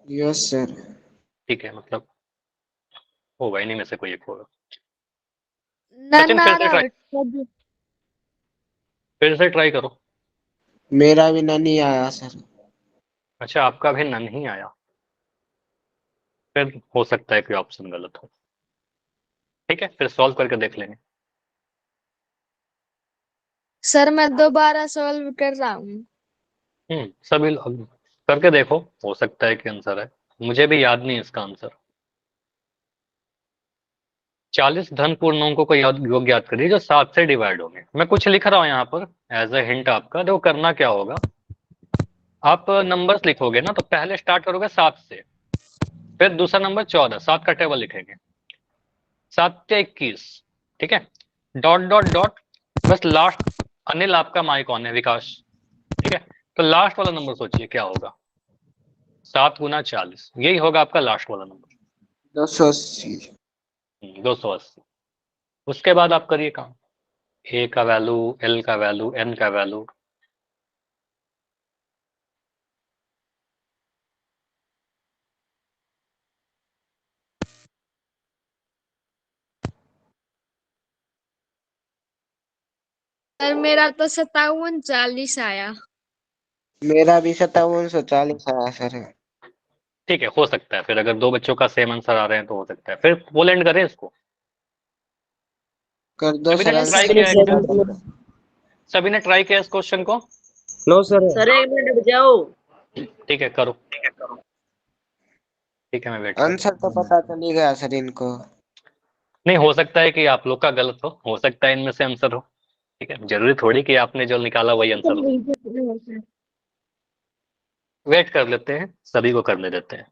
Yes sir. ठीक है, मतलब होगा, इन्हीं में से कोई एक होगा। सचिन नन आ रहा। फिर से ट्राई करो। मेरा भी नहीं आया सर। अच्छा आपका भी नन ही आया, फिर हो सकता है कि ऑप्शन गलत हो, ठीक है। फिर सॉल्व करके देख लेंगे। सर मैं दोबारा सॉल्व कर रहा हूँ। सभी लोग करके देखो, हो सकता है कि आंसर है, मुझे भी याद नहीं इसका आंसर। 40 धन पूर्णांकों को योग याद करिए जो 7 से डिवाइड होंगे। मैं कुछ लिख रहा हूं यहाँ पर एज ए हिंट आपका। देखो करना क्या होगा, आप नंबर्स लिखोगे ना तो पहले स्टार्ट करोगे 7 से, फिर दूसरा नंबर 14, 7 का टेबल लिखेंगे, 7 से 21, ठीक है। डॉट डॉट डॉट, बस लास्ट। अनिल आपका माइक ऑन है, विकास, ठीक है। तो लास्ट वाला नंबर सोचिए क्या होगा। 7 × 40, यही होगा आपका लास्ट वाला नंबर। 280। 280। उसके बाद आप करिए काम, ए का वैल्यू, एल का वैल्यू, एन का वैल्यू। सर मेरा तो 5740 आया। मेरा भी 5740 आया सर। ठीक है, हो सकता है फिर अगर दो बच्चों का सेम आंसर आ रहे हैं तो हो सकता है। फिर पोल एंड करें इसको। कर दो सभी ने सर। ट्राई किया है क्या? सभी ने ट्राई किया इस क्वेश्चन को? No sir. सर 1 मिनट रुक जाओ। ठीक है करो। ठीक है, मैं वेट कर रहा आंसर तो पता चल गया सर इनको। हूँ। नहीं, हो सकता है कि आप लोग का गलत हो सकता है इनमें से आंसर हो। ठीक है, जरूरी थोड़ी कि आपने जो निकाला वही आंसर हो। वेट कर लेते हैं, सभी को करने देते हैं।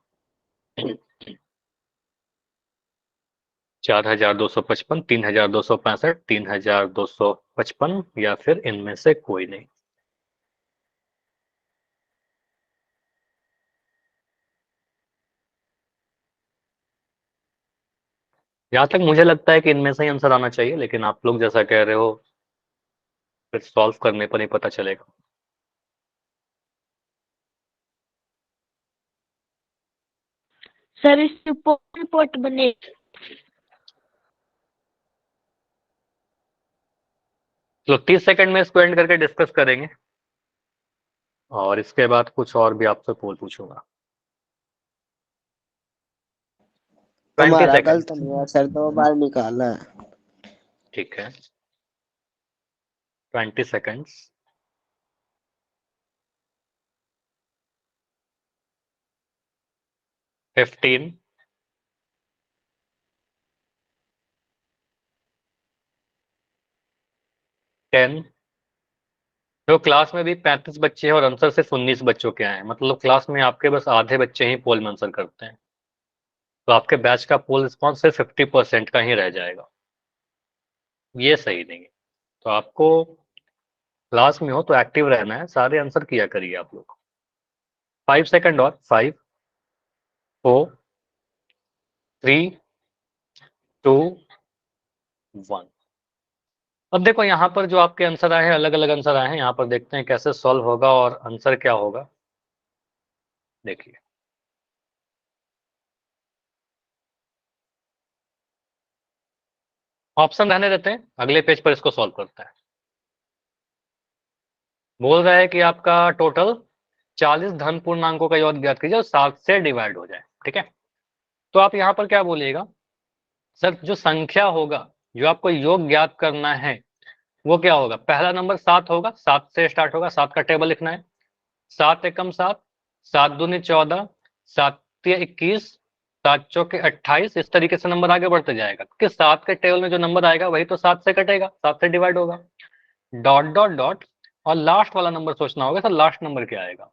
4255, 3265, 3255 या फिर इनमें से कोई नहीं। जहां तक मुझे लगता है कि इनमें से ही आंसर आना चाहिए, लेकिन आप लोग जैसा कह रहे हो फिर सॉल्व करने पर ही पता चलेगा। सर इससे रिपोर्ट बने। तो 30 सेकंड में इसको एंड करके डिस्कस करेंगे और इसके बाद कुछ और भी आपसे पूछूंगा। 20 हमारा सेकंड। गलत नहीं है सर, 2 बार निकाला है। ठीक है, 20 सेकंड्स। फिफ्टीन, 10। तो क्लास में भी 35 बच्चे हैं और आंसर सिर्फ 19 बच्चों के आए हैं, मतलब क्लास में आपके बस आधे बच्चे ही पोल में आंसर करते हैं। तो आपके बैच का पोल रिस्पॉन्स सिर्फ 50% का ही रह जाएगा। ये सही नहीं है। तो आपको क्लास में हो तो एक्टिव रहना है, सारे आंसर किया करिए आप लोग। 5 सेकंड और 5, 4, 3, 2, 1। अब देखो यहाँ पर जो आपके आंसर आए हैं, अलग अलग आंसर आए हैं। यहाँ पर देखते हैं कैसे सॉल्व होगा और आंसर क्या होगा। देखिए, ऑप्शन रहने देते हैं, अगले पेज पर इसको सॉल्व करते हैं। बोल रहा है कि आपका टोटल 40 धन पूर्णांकों का योग ज्ञात कीजिए और 7 से डिवाइड हो जाए। ठीक है, तो आप यहाँ पर क्या बोलिएगा, सर जो संख्या होगा जो आपको योग ज्ञात करना है वो क्या होगा। पहला नंबर 7 होगा, 7 से स्टार्ट होगा, 7 का टेबल लिखना है। 7 एकम 7, 7 दूनी 14, 7 तिया 21, 7 चौके 28। इस तरीके से नंबर आगे बढ़ते जाएगा, क्योंकि 7 के टेबल में जो नंबर आएगा वही तो 7 से कटेगा, 7 से डिवाइड होगा। डॉट डॉट डॉट, और लास्ट वाला नंबर सोचना होगा सर लास्ट नंबर क्या आएगा।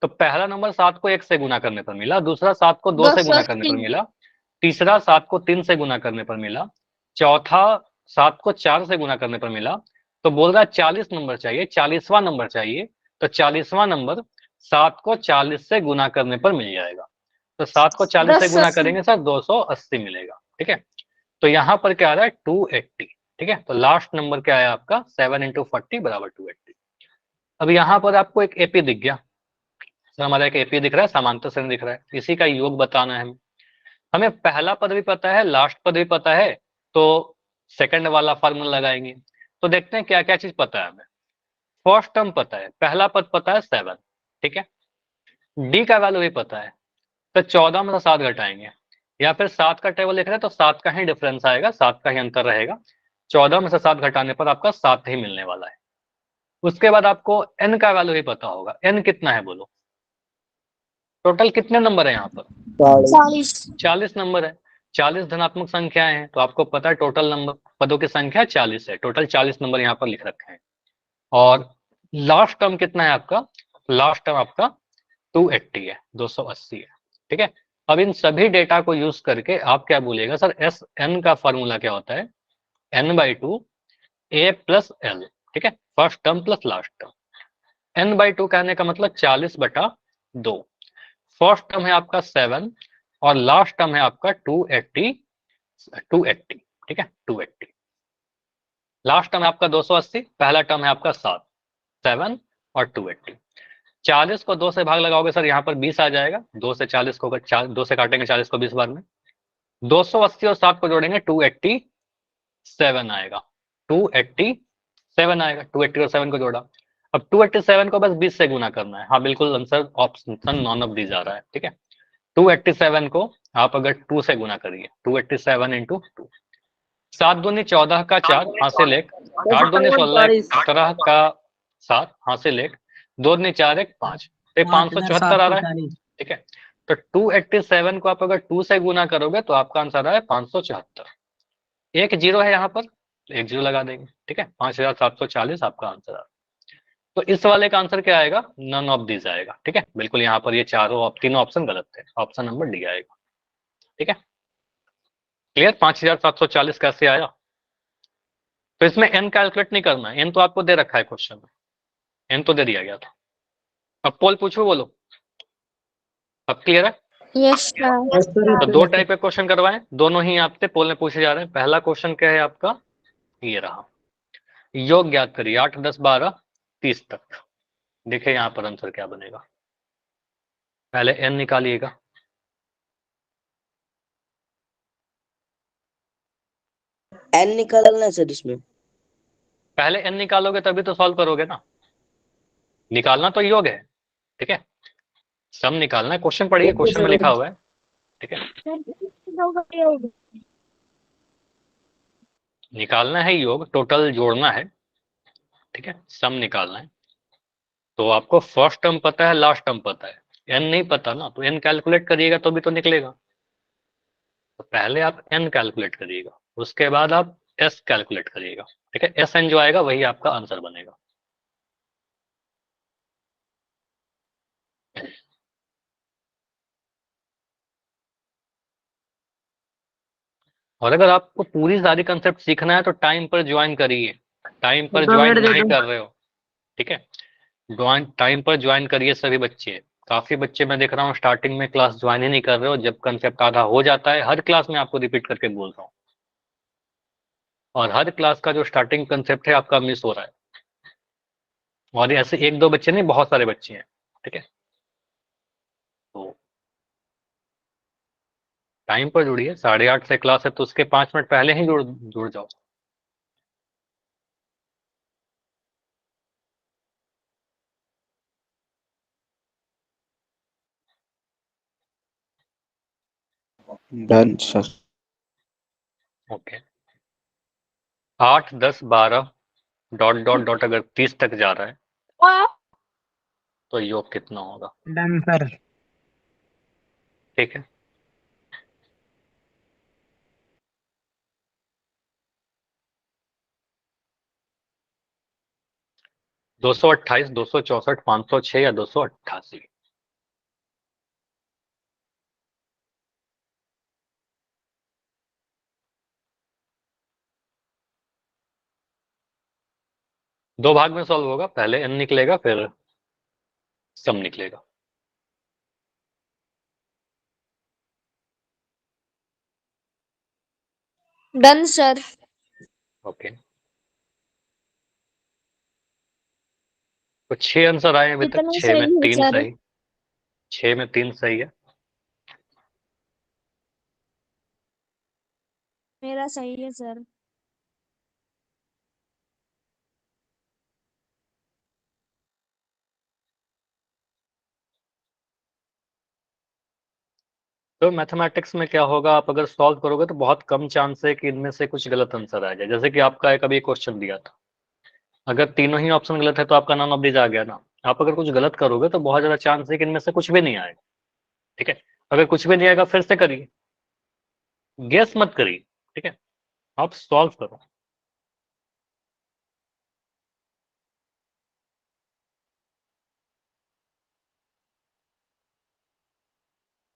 तो पहला नंबर 7 को 1 से गुना करने पर मिला, दूसरा 7 को 2 से गुना करने पर मिला, तीसरा 7 को 3 से गुना करने पर मिला, चौथा 7 को 4 से गुना करने पर मिला। तो बोल रहा है 40 नंबर चाहिए, 40वां नंबर चाहिए। तो 40वां नंबर 7 को 40 से गुना करने पर मिल जाएगा। तो 7 को 40 से गुना करेंगे सर 280 मिलेगा। ठीक है, तो यहाँ पर क्या आ रहा है 280। ठीक है, तो लास्ट नंबर क्या है आपका 7 × 40 बराबर 280। अब यहाँ पर आपको एक एपी दिख गया, सर हमारा एक एपी दिख रहा है, समांतर श्रेणी दिख रहा है, इसी का योग बताना है हमें। हमें पहला पद भी पता है, लास्ट पद भी पता है, तो सेकंड वाला फार्मूला लगाएंगे। तो देखते हैं क्या क्या चीज पता है हमें। फर्स्ट टर्म पता है, पहला पद पता है 7। ठीक है, डी का वैल्यू भी पता है, तो 14 में से 7 घटाएंगे, या फिर 7 का टेबल लिख रहे हैं तो 7 का ही डिफरेंस आएगा, 7 का ही अंतर रहेगा। 14 में से 7 घटाने पर आपका 7 ही मिलने वाला है। उसके बाद आपको एन का वैल्यू ही पता होगा। एन कितना है बोलो, टोटल कितने नंबर है यहाँ पर 40 नंबर है। 40 धनात्मक संख्याएं हैं, तो आपको पता है टोटल नंबर पदों की संख्या 40 है। टोटल 40 नंबर यहाँ पर लिख रखे हैं। और लास्ट टर्म कितना है आपका, लास्ट टर्म आपका 280 है, 280 है। ठीक है, अब इन सभी डेटा को यूज करके आप क्या बोलिएगा, सर एस एन का फॉर्मूला क्या होता है, n/2 a + l। ठीक है, first term plus last term. n/2 कहने का मतलब 40/2। फर्स्ट टर्म है आपका 7 और लास्ट टर्म है आपका 280। 280, ठीक है, 280। लास्ट टर्म है आपका 280, पहला टर्म है आपका 7 और 280। 40 को 2 से भाग लगाओगे सर यहाँ पर 20 आ जाएगा। 2 से 40 को 2 से काटेंगे 40 को 20 बार में। 280 और 7 को जोड़ेंगे 287 आएगा। 287 आएगा, 280 और 7 को जोड़ा। अब 287 को बस 20 से गुना करना है। हाँ बिल्कुल, answer option none of these आ रहा है। ठीक है, 287 को आप अगर 2 से गुना करिए, 287 × 2। 7 दूनी 14 का 4 हासिल 1, 8 दूनी 16 17 का 7 हासिल 1, 2 दूनी 4 1 5, तो 574 आ रहा है। ठीक है, तो 287 को आप अगर 2 से गुना करोगे तो आपका आंसर है 574। एक जीरो है यहाँ पर, तो एक जीरो लगा देंगे, ठीक है। 5740 आपका आंसर है। तो इस वाले का आंसर क्या आएगा, नन ऑफ दिस आएगा, ठीक है। बिल्कुल यहाँ पर ये तीनों ऑप्शन गलत थे, ऑप्शन नंबर डी आएगा, ठीक है। क्लियर, 5740 कैसे आया। तो इसमें एन कैलकुलेट नहीं करना है, एन तो आपको दे रखा है क्वेश्चन में, एन तो दे दिया गया था। अब पोल पूछो, बोलो। अब क्लियर है। Yes sir. तो दो टाइप के क्वेश्चन करवाए, दोनों ही आपसे पोल में पूछे जा रहे हैं। पहला क्वेश्चन क्या है आपका, ये रहा, योग ज्ञात करिए 8, 10, 12, 30 तक। देखिए यहाँ पर आंसर क्या बनेगा। पहले एन निकालिएगा, एन निकालना है सर इसमें। पहले एन निकालोगे तभी तो सॉल्व करोगे ना। निकालना तो योग है, ठीक है। सम निकालना है, क्वेश्चन पढ़िए, क्वेश्चन में लिखा हुआ है, ठीक है। निकालना है योग, टोटल जोड़ना है, ठीक है, सम निकालना है। तो आपको फर्स्ट टर्म पता है, लास्ट टर्म पता है, एन नहीं पता ना, तो एन कैलकुलेट करिएगा तो भी तो निकलेगा। तो पहले आप एन कैलकुलेट करिएगा, उसके बाद आप एस कैलकुलेट करिएगा, ठीक है। एस एन जो आएगा वही आपका आंसर बनेगा। और अगर आपको पूरी सारी कंसेप्ट सीखना है तो टाइम पर ज्वाइन करिए। टाइम पर ज्वाइन नहीं कर रहे हो, ठीक है, टाइम पर ज्वाइन करिए सभी बच्चे। काफी बच्चे मैं देख रहा हूँ स्टार्टिंग में क्लास ज्वाइन ही नहीं कर रहे हो, जब कंसेप्ट आधा हो जाता है, हर क्लास में आपको रिपीट करके बोल रहा हूँ, और हर क्लास का जो स्टार्टिंग कंसेप्ट है आपका मिस हो रहा है। और ऐसे एक दो बच्चे नहीं, बहुत सारे बच्चे हैं, ठीक है। तो टाइम पर जुड़िए, 8:30 से क्लास है तो उसके 5 मिनट पहले ही जुड़ जुड़ जाओ। Done sir. Okay, 8, 10, 12 dot dot dot अगर 30 तक जा रहा है तो योग कितना होगा। Done sir. ठीक है, दो सौ 264, 506 या 288। दो भाग में सॉल्व होगा, पहले एन निकलेगा फिर सम निकलेगा। Done sir. ओके, तो 6 आंसर आए अभी तक, कितना 6 में सही है 3 सर? सही, 6 में 3 सही है। मेरा सही है सर। तो मैथमेटिक्स में क्या होगा, आप अगर सॉल्व करोगे तो बहुत कम चांस है कि इनमें से कुछ गलत आंसर आ जाए। जैसे कि आपका एक अभी क्वेश्चन दिया था, अगर तीनों ही ऑप्शन गलत है तो आपका नॉन ऑफ दिस आ गया ना। आप अगर कुछ गलत करोगे तो बहुत ज्यादा चांस है कि इनमें से कुछ भी नहीं आएगा, ठीक है। अगर कुछ भी नहीं आएगा फिर से करिए, गेस मत करिए, ठीक है, आप सॉल्व करो।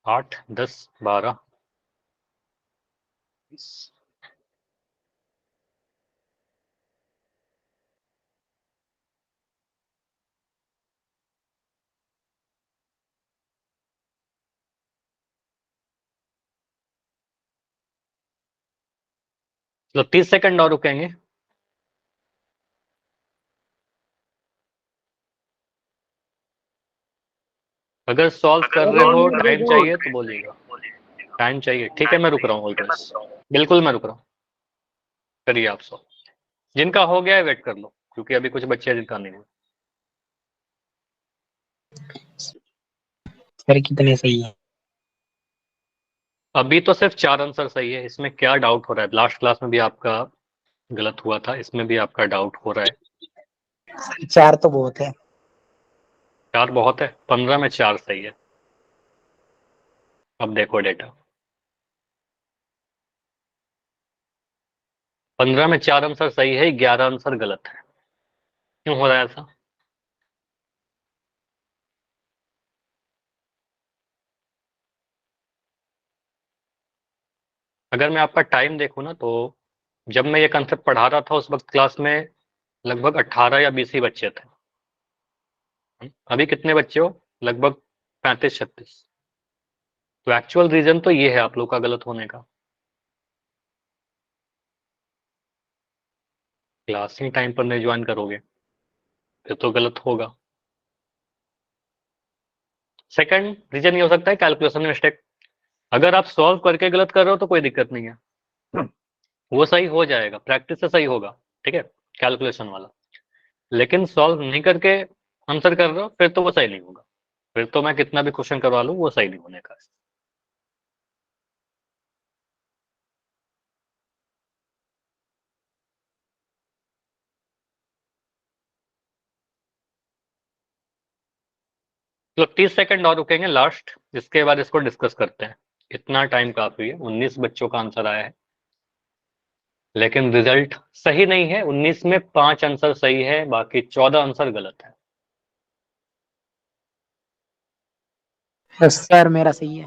8, 10, 12, 20। तो 30 सेकंड और रुकेंगे। अगर सॉल्व कर रहे हो, टाइम चाहिए तो बोलिएगा, टाइम चाहिए, ठीक है। मैं रुक रहा हूँ ऑलवेज, बिल्कुल मैं रुक रहा हूँ, करिए आप सॉल्व। जिनका हो गया है वेट कर लो, क्योंकि अभी कुछ बच्चे हैं जिनका नहीं हुआ। सर कितने सही है? अभी तो सिर्फ 4 आंसर सही है, इसमें क्या डाउट हो रहा है। लास्ट क्लास में भी आपका गलत हुआ था, इसमें भी आपका डाउट हो रहा है। 4 तो बहुत है। 4 बहुत है, 15 में 4 सही है। अब देखो डेटा, 15 में 4 आंसर सही है, 11 आंसर गलत है। क्यों हो रहा है ऐसा? अगर मैं आपका टाइम देखूं ना, तो जब मैं ये कंसेप्ट पढ़ा रहा था उस वक्त क्लास में लगभग 18 या 20 ही बच्चे थे। अभी कितने बच्चे हो? लगभग 35-36। तो एक्चुअल रीजन तो ये है आप लोग का गलत होने का। क्लास ही टाइम पर नहीं ज्वाइन करोगे फिर तो गलत होगा। सेकंड रीजन ये हो सकता है कैलकुलेशन में मिस्टेक। अगर आप सॉल्व करके गलत कर रहे हो तो कोई दिक्कत नहीं है, वो सही हो जाएगा, प्रैक्टिस से सही होगा, ठीक है, कैलकुलेशन वाला। लेकिन सॉल्व नहीं करके आंसर कर रहे हो फिर तो वो सही नहीं होगा, फिर तो मैं कितना भी क्वेश्चन करवा लूं वो सही नहीं होने का। तो 30 सेकंड और रुकेंगे लास्ट, जिसके बाद इसको डिस्कस करते हैं। इतना टाइम काफी है। 19 बच्चों का आंसर आया है, लेकिन रिजल्ट सही नहीं है। 19 में 5 आंसर सही है, बाकी 14 आंसर गलत है। सर मेरा सही है।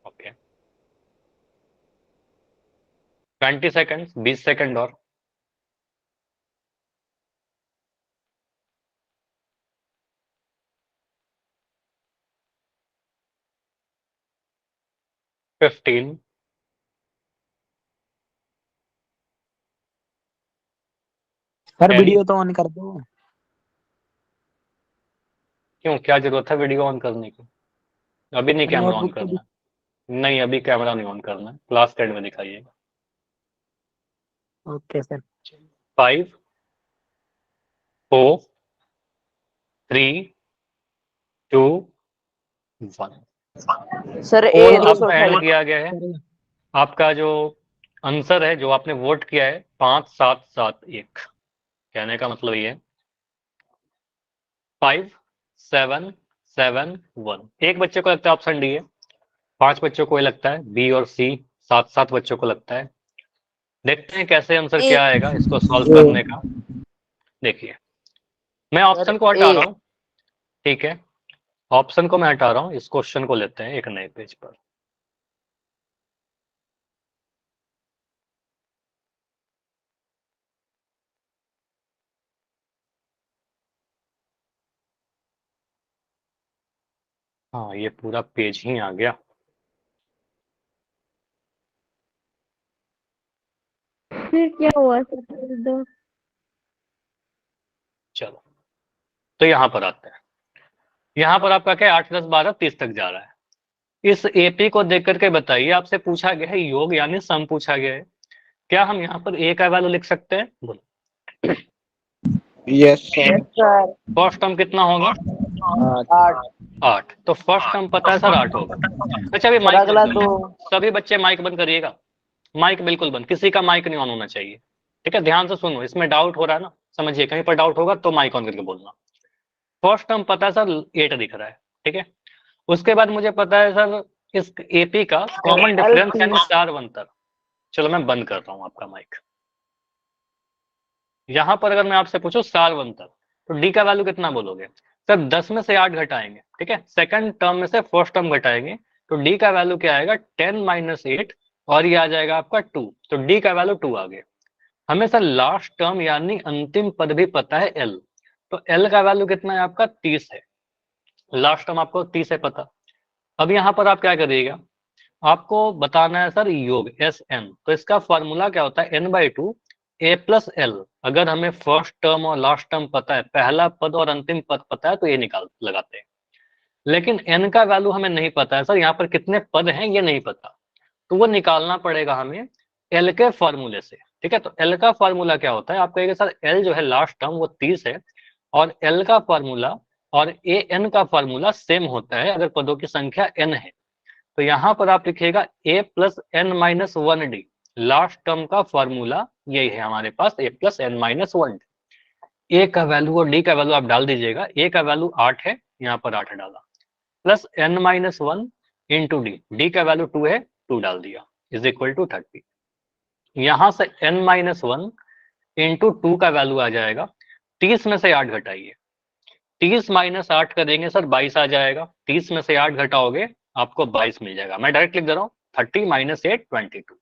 ओके, 20 सेकंड, 20 सेकंड और। फिफ्टीन। सर 10। वीडियो तो ऑन कर दो। क्यों, क्या जरूरत है वीडियो ऑन करने की? अभी नहीं कैमरा ऑन नोटबुक पे करना है। नहीं, अभी कैमरा नहीं ऑन करना है, क्लास के एंड में दिखाइएगा। Okay sir. 5 4 3 2 1। Sir a poll आपका 228। एंड किया गया है। आपका जो आंसर है, जो आपने वोट किया है, 5771। कहने का मतलब ये 5771। एक बच्चे को लगता है ऑप्शन डी है, 5 बच्चों को ये लगता है बी और सी, 7 बच्चों को लगता है। देखते हैं कैसे आंसर क्या आएगा इसको सॉल्व करने का। देखिए, मैं ऑप्शन को हटा रहा हूँ, ठीक है, ऑप्शन को मैं हटा रहा हूँ। इस क्वेश्चन को लेते हैं एक नए पेज पर। हाँ, ये पूरा पेज ही आ गया। फिर क्या हुआ सर? दो। चलो, तो यहाँ पर आते हैं। यहाँ पर आपका क्या है, 8 10 12 30 तक जा रहा है। इस एपी को देख करके बताइए, आपसे पूछा गया है योग यानी सम पूछा गया है। क्या हम यहाँ पर ए का वैल्यू लिख सकते हैं? बोलो। Yes sir. फर्स्ट टर्म कितना होगा? 8। 8। तो फर्स्ट टर्म पता है सर 8 होगा। अच्छा, अभी सर माइक अगला बंद तो करिए। सभी बच्चे माइक बंद करिएगा। माइक बिल्कुल बंद, किसी का माइक नहीं ऑन होना चाहिए, ठीक है। ध्यान से सुनो, इसमें डाउट हो रहा है ना, समझिए, कहीं पर डाउट होगा तो माइक ऑन करके बोलना। फर्स्ट टर्म पता है सर 8 दिख रहा है, ठीक है। उसके बाद मुझे पता है सर इस एपी का कॉमन डिफरेंस यानी सारवंतर। चलो मैं बंद कर रहा हूँ आपका माइक। यहां पर अगर मैं आपसे पूछूं सारवंतर, तो डी का वैल्यू कितना बोलोगे? सर 10 में से 8 घटाएंगे, ठीक है, सेकंड टर्म में से फर्स्ट टर्म घटाएंगे, तो डी का वैल्यू क्या आएगा? 10 - 8, और ये आ जाएगा आपका 2। तो डी का वैल्यू 2 आ गया। हमें सर लास्ट टर्म यानी अंतिम पद भी पता है एल, तो एल का वैल्यू कितना है आपका? 30 है। लास्ट टर्म आपको 30 है पता। अब यहाँ पर आप क्या करिएगा, आपको बताना है सर योग एस एन। तो इसका फॉर्मूला क्या होता है? n/2 a+l। अगर हमें फर्स्ट टर्म और लास्ट टर्म पता है, पहला पद और अंतिम पद पता है, तो ये निकाल लगाते हैं। लेकिन n का वैल्यू हमें नहीं पता है सर, यहाँ पर कितने पद हैं ये नहीं पता, तो वो निकालना पड़ेगा हमें l के फॉर्मूले से, ठीक है। तो l का फॉर्मूला क्या होता है? आप कहेंगे सर l जो है लास्ट टर्म वो 30 है, और l का फॉर्मूला और ए एन का फॉर्मूला सेम होता है अगर पदों की संख्या n है। तो यहां पर आप लिखिएगा a+n-1d। लास्ट टर्म का फॉर्मूला यही है हमारे पास, a+n-1d। ए का वैल्यू और डी का वैल्यू आप डाल दीजिएगा। ए का वैल्यू 8 है, यहाँ पर 8 डाला। Plus n minus 1 into D, D का वैल्यू 2 है, 2 डाल दिया, इज इक्वल टू 30। यहां से n माइनस 1 इंटू 2 का वैल्यू आ जाएगा, 30 में से 8 घटाइए, 30 माइनस 8 करेंगे सर 22 आ जाएगा, 30 में से 8 घटाओगे आपको 22 मिल जाएगा। मैं डायरेक्ट लिख दे रहा हूँ, 30 माइनस 8 22।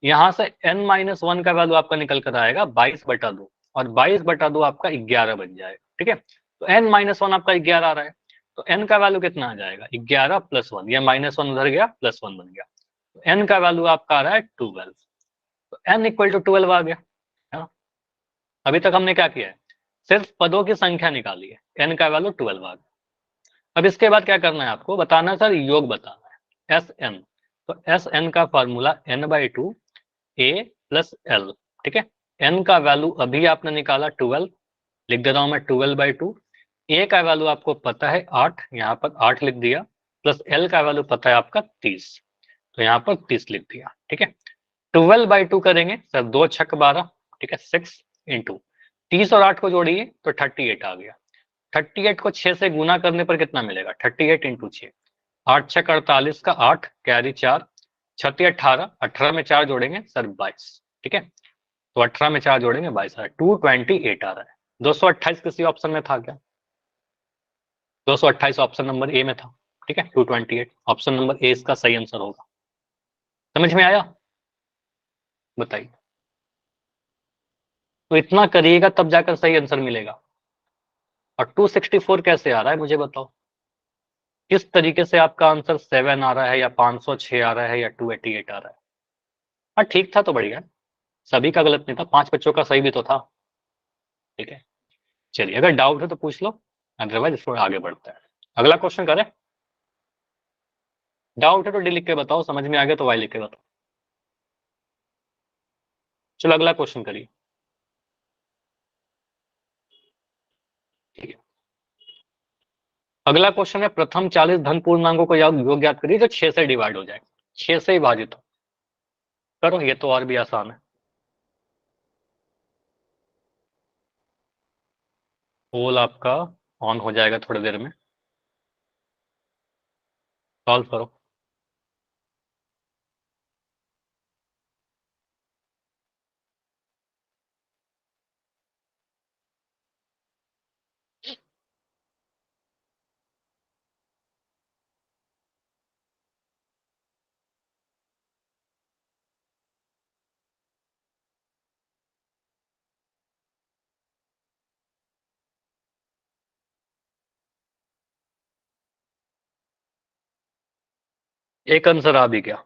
यहाँ से n माइनस 1 का वैल्यू आपका निकल कर आएगा 22/2, और 22/2 आपका 11 बन जाएगा। ठीक है, तो n माइनस 1 आपका 11 आ रहा है, तो n का वैल्यू कितना आ जाएगा, 11 प्लस 1, यह माइनस 1 उधर गया, प्लस 1 बन गया, तो n का वैल्यू आपका आ रहा है 12। तो n इक्वल टू 12 आ गया है ना। अभी तक हमने क्या किया है, सिर्फ पदों की संख्या निकाली है, n का वैल्यू 12 आ गया। अब इसके बाद क्या करना है आपको, बताना है सर योग बताना है, Sn। तो Sn का formula n/2 a plus L. ठीक है, n का वैल्यू अभी आपने निकाला 12, लिख दे रहा हूं मैं 12/2। a का वैल्यू आपको पता है 8, यहाँ पर 8 लिख दिया, प्लस l का वैल्यू पता है आपका 30, तो यहाँ पर 30 लिख दिया। ठीक है, 12/2 करेंगे सर, 2 छक 12, ठीक है, 6 इंटू 30 और 8 को जोड़िए तो 38 आ गया। 38 को 6 से गुना करने पर कितना मिलेगा, 38 इंटू 6, 8 छक 48 का 8 कैरी 4, 36 18, 18 में 4 जोड़ेंगे सर 22। ठीक है, तो 18 में 4 जोड़ेंगे 22 आ रहा है, 228 आ रहा है। 228 किसी ऑप्शन में था क्या, 228 ऑप्शन नंबर ए में था। ठीक है, 228 ऑप्शन नंबर ए इसका सही आंसर होगा। समझ में आया, बताइए। तो इतना करिएगा तब जाकर सही आंसर मिलेगा। और 264 कैसे आ रहा है मुझे बताओ, किस तरीके से आपका आंसर 7 आ रहा है, या 506 आ रहा है, या 288 आ रहा है। हाँ ठीक था तो बढ़िया, सभी का गलत नहीं था, 5 बच्चों का सही भी तो था। ठीक है, चलिए अगर डाउट है तो पूछ लो, अदरवाइज इसको आगे बढ़ता है। अगला क्वेश्चन करें, डाउट है तो डी लिख के बताओ, समझ में आ गया तो वाई लिख के बताओ। चलो अगला क्वेश्चन करिए। ठीक है, अगला क्वेश्चन है, प्रथम 40 धन पूर्णांकों को योग ज्ञात करिए जो 6 से डिवाइड हो जाए, 6 से विभाजित हो। करो, ये तो और भी आसान है। पोल आपका ऑन हो जाएगा थोड़ी देर में, सॉल्व करो। एक आंसर आ भी गया।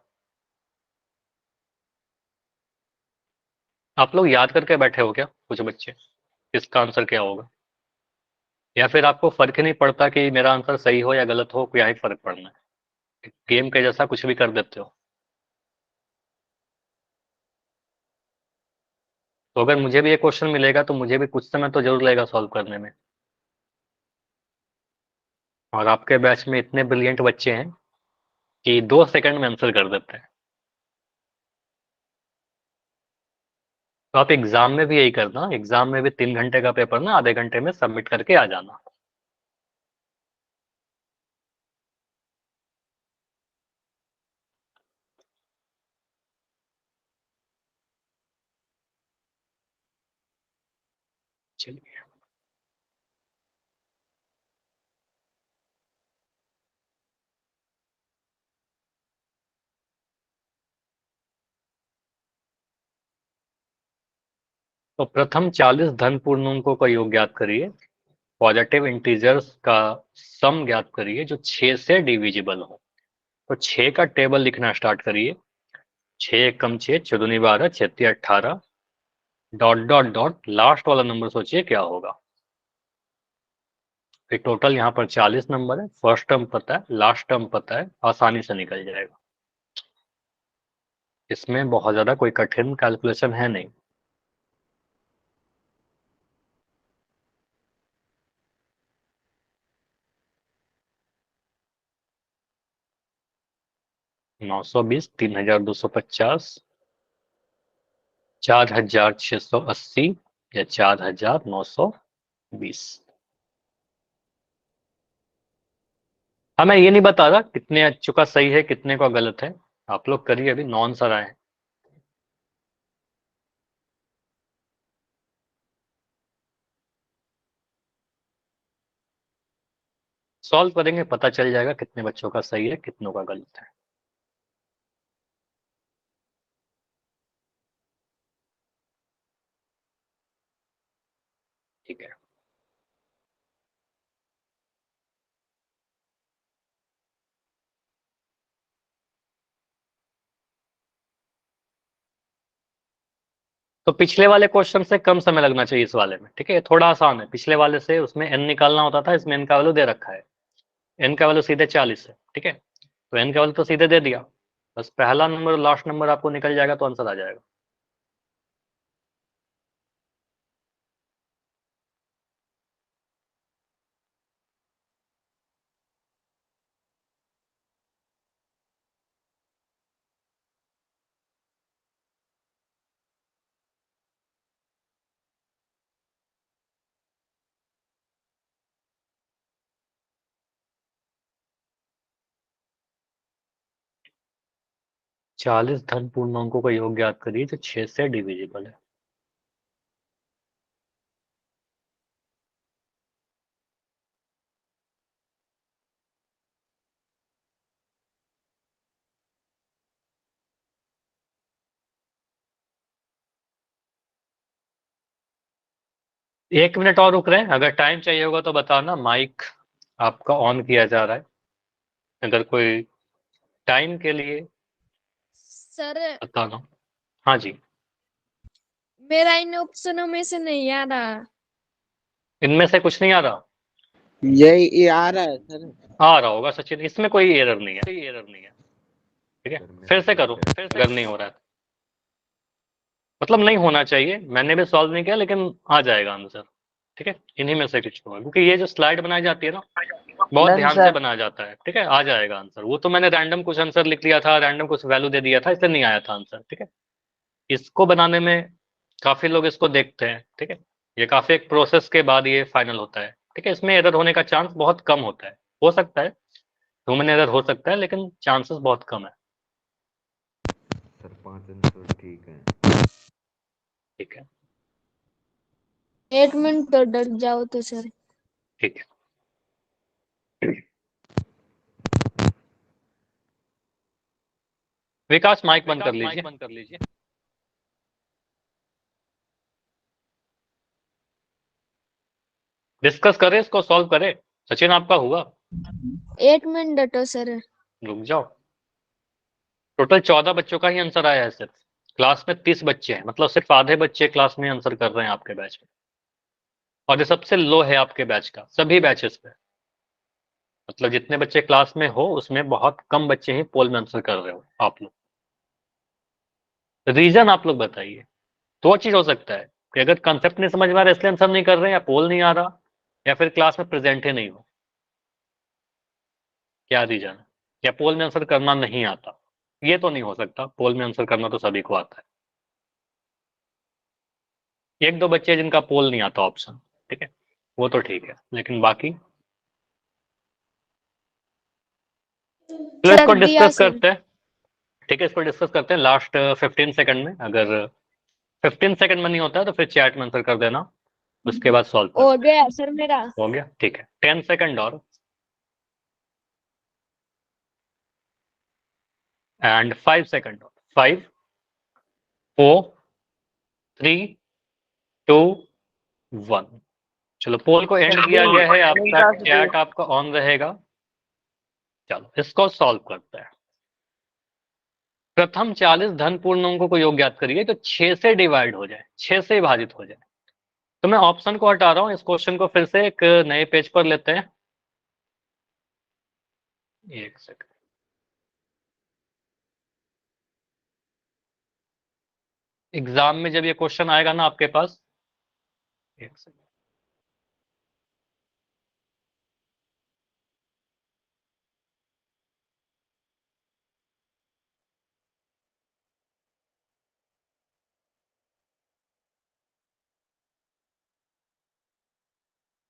आप लोग याद करके बैठे हो क्या कुछ बच्चे, इसका आंसर क्या होगा, या फिर आपको फर्क ही नहीं पड़ता कि मेरा आंसर सही हो या गलत हो, क्या ही फर्क पड़ना है, गेम के जैसा कुछ भी कर देते हो। तो अगर मुझे भी ये क्वेश्चन मिलेगा तो मुझे भी कुछ समय तो जरूर लगेगा सॉल्व करने में, और आपके बैच में इतने ब्रिलियंट बच्चे हैं कि 2 सेकंड में आंसर कर देते हैं। तो आप एग्जाम में भी यही करना, एग्जाम में भी 3 घंटे का पेपर ना आधे घंटे में सबमिट करके आ जाना। चलिए, तो प्रथम 40 धन पूर्णांकों का योग ज्ञात करिए, पॉजिटिव इंटीजर्स का सम ज्ञात करिए जो 6 से डिविजिबल हो। तो 6 का टेबल लिखना स्टार्ट करिए, 6 एकम 6, 6 दूनी 12, 6 तिया 18, डॉट डॉट डॉट, लास्ट वाला नंबर सोचिए क्या होगा। फिर टोटल यहाँ पर 40 नंबर है, फर्स्ट टर्म पता है, लास्ट टर्म पता है, आसानी से निकल जाएगा। इसमें बहुत ज्यादा कोई कठिन कैलकुलेशन है नहीं। नौ सौ बीस, 3250, 4680 या 4920। हाँ, मैं ये नहीं बता रहा कितने बच्चों का सही है कितने का गलत है, आप लोग करिए, अभी 9 आंसर आए हैं। सॉल्व करेंगे पता चल जाएगा कितने बच्चों का सही है कितनों का गलत है। ठीक है, तो पिछले वाले क्वेश्चन से कम समय लगना चाहिए इस वाले में। ठीक है, थोड़ा आसान है, पिछले वाले से उसमें n निकालना होता था, इसमें n का वैल्यू दे रखा है, n का वैल्यू सीधे 40 है। ठीक है, तो n का वैल्यू तो सीधे दे दिया, बस पहला नंबर लास्ट नंबर आपको निकल जाएगा तो आंसर आ जाएगा। चालीस धन पूर्णांकों का योग ज्ञात करिए जो 6 से डिविजिबल है। एक मिनट और रुक रहे हैं, अगर टाइम चाहिए होगा तो बताना, माइक आपका ऑन किया जा रहा है, अगर कोई टाइम के लिए सर बताना। हाँ जी, मेरा इन ऑप्शनों में से नहीं आ रहा। इनमें से कुछ नहीं आ रहा? ये आ रहा है सर। आ रहा होगा सचिन, इसमें कोई एरर नहीं है, कोई एरर नहीं है। ठीक है, फिर से करो अगर नहीं हो रहा है तो। मतलब नहीं होना चाहिए, मैंने भी सॉल्व नहीं किया लेकिन आ जाएगा आंसर। ठीक है, इन्हीं में से कुछ होगा, क्योंकि ये जो स्लाइड बनाई जाती है ना बहुत डन ध्यान से सर। बनाया जाता है। ठीक है, आ जाएगा आंसर, वो तो मैंने रैंडम कुछ आंसर लिख लिया था, रैंडम कुछ वैल्यू दे दिया था, इसलिए नहीं आया था आंसर। ठीक है, इसको बनाने में काफी लोग इसको देखते हैं। ठीक है, ये काफी एक प्रोसेस के बाद ये फाइनल होता है। ठीक है, इसमें एरर होने का चांस बहुत कम होता है, हो सकता है ह्यूमन एरर हो सकता है लेकिन चांसेस बहुत कम है। सर 5 आंसर ठीक है। ठीक है, 1 मिनट तो डर जाओ तो सर। ठीक है। विकास माइक बंद कर लीजिए। डिस्कस करें, इसको सॉल्व करें। सचिन आपका हुआ? 1 मिनट डटो सर। रुक जाओ, टोटल 14 बच्चों का ही आंसर आया है सिर्फ, क्लास में 30 बच्चे हैं, मतलब सिर्फ आधे बच्चे क्लास में आंसर कर रहे हैं आपके बैच में, और ये सबसे लो है आपके बैच का सभी बैचेस पे। मतलब जितने बच्चे क्लास में हो उसमें बहुत कम बच्चे ही पोल में आंसर कर रहे हो आप लोग। रीजन आप लोग बताइए। दो चीज हो सकता है कि अगर कंसेप्ट नहीं समझ में आ रहा इसलिए आंसर नहीं कर रहे, या पोल नहीं आ रहा, या फिर क्लास में प्रेजेंट ही नहीं हो। क्या रीजन है? या पोल में आंसर करना नहीं आता? ये तो नहीं हो सकता, पोल में आंसर करना तो सभी को आता है। एक दो बच्चे जिनका पोल नहीं आता ऑप्शन, ठीक है, वो तो ठीक है, लेकिन बाकी। चलो इसको कर दिया डिस्कस सर। करते हैं। ठीक है, इसको डिस्कस करते हैं लास्ट 15 सेकंड में। अगर 15 सेकंड में नहीं होता है तो फिर चैट में आंसर कर देना, उसके बाद सॉल्व हो करते हैं। गया सर मेरा। हो गया, ठीक है, 10 सेकंड और, एंड 5 सेकंड और। 5 4 3 2 1। चलो, पोल को एंड किया गया है, आपका चैट आपका ऑन रहेगा। चलो इसको सॉल्व करते हैं। प्रथम 40 धन पूर्ण अंकों को योग ज्ञात करिए तो 6 से डिवाइड हो जाए, 6 से विभाजित हो जाए। तो मैं ऑप्शन को हटा रहा हूं, इस क्वेश्चन को फिर से एक नए पेज पर लेते हैं। एक सेकंड, एग्जाम में जब ये क्वेश्चन आएगा ना आपके पास, एक सेकंड,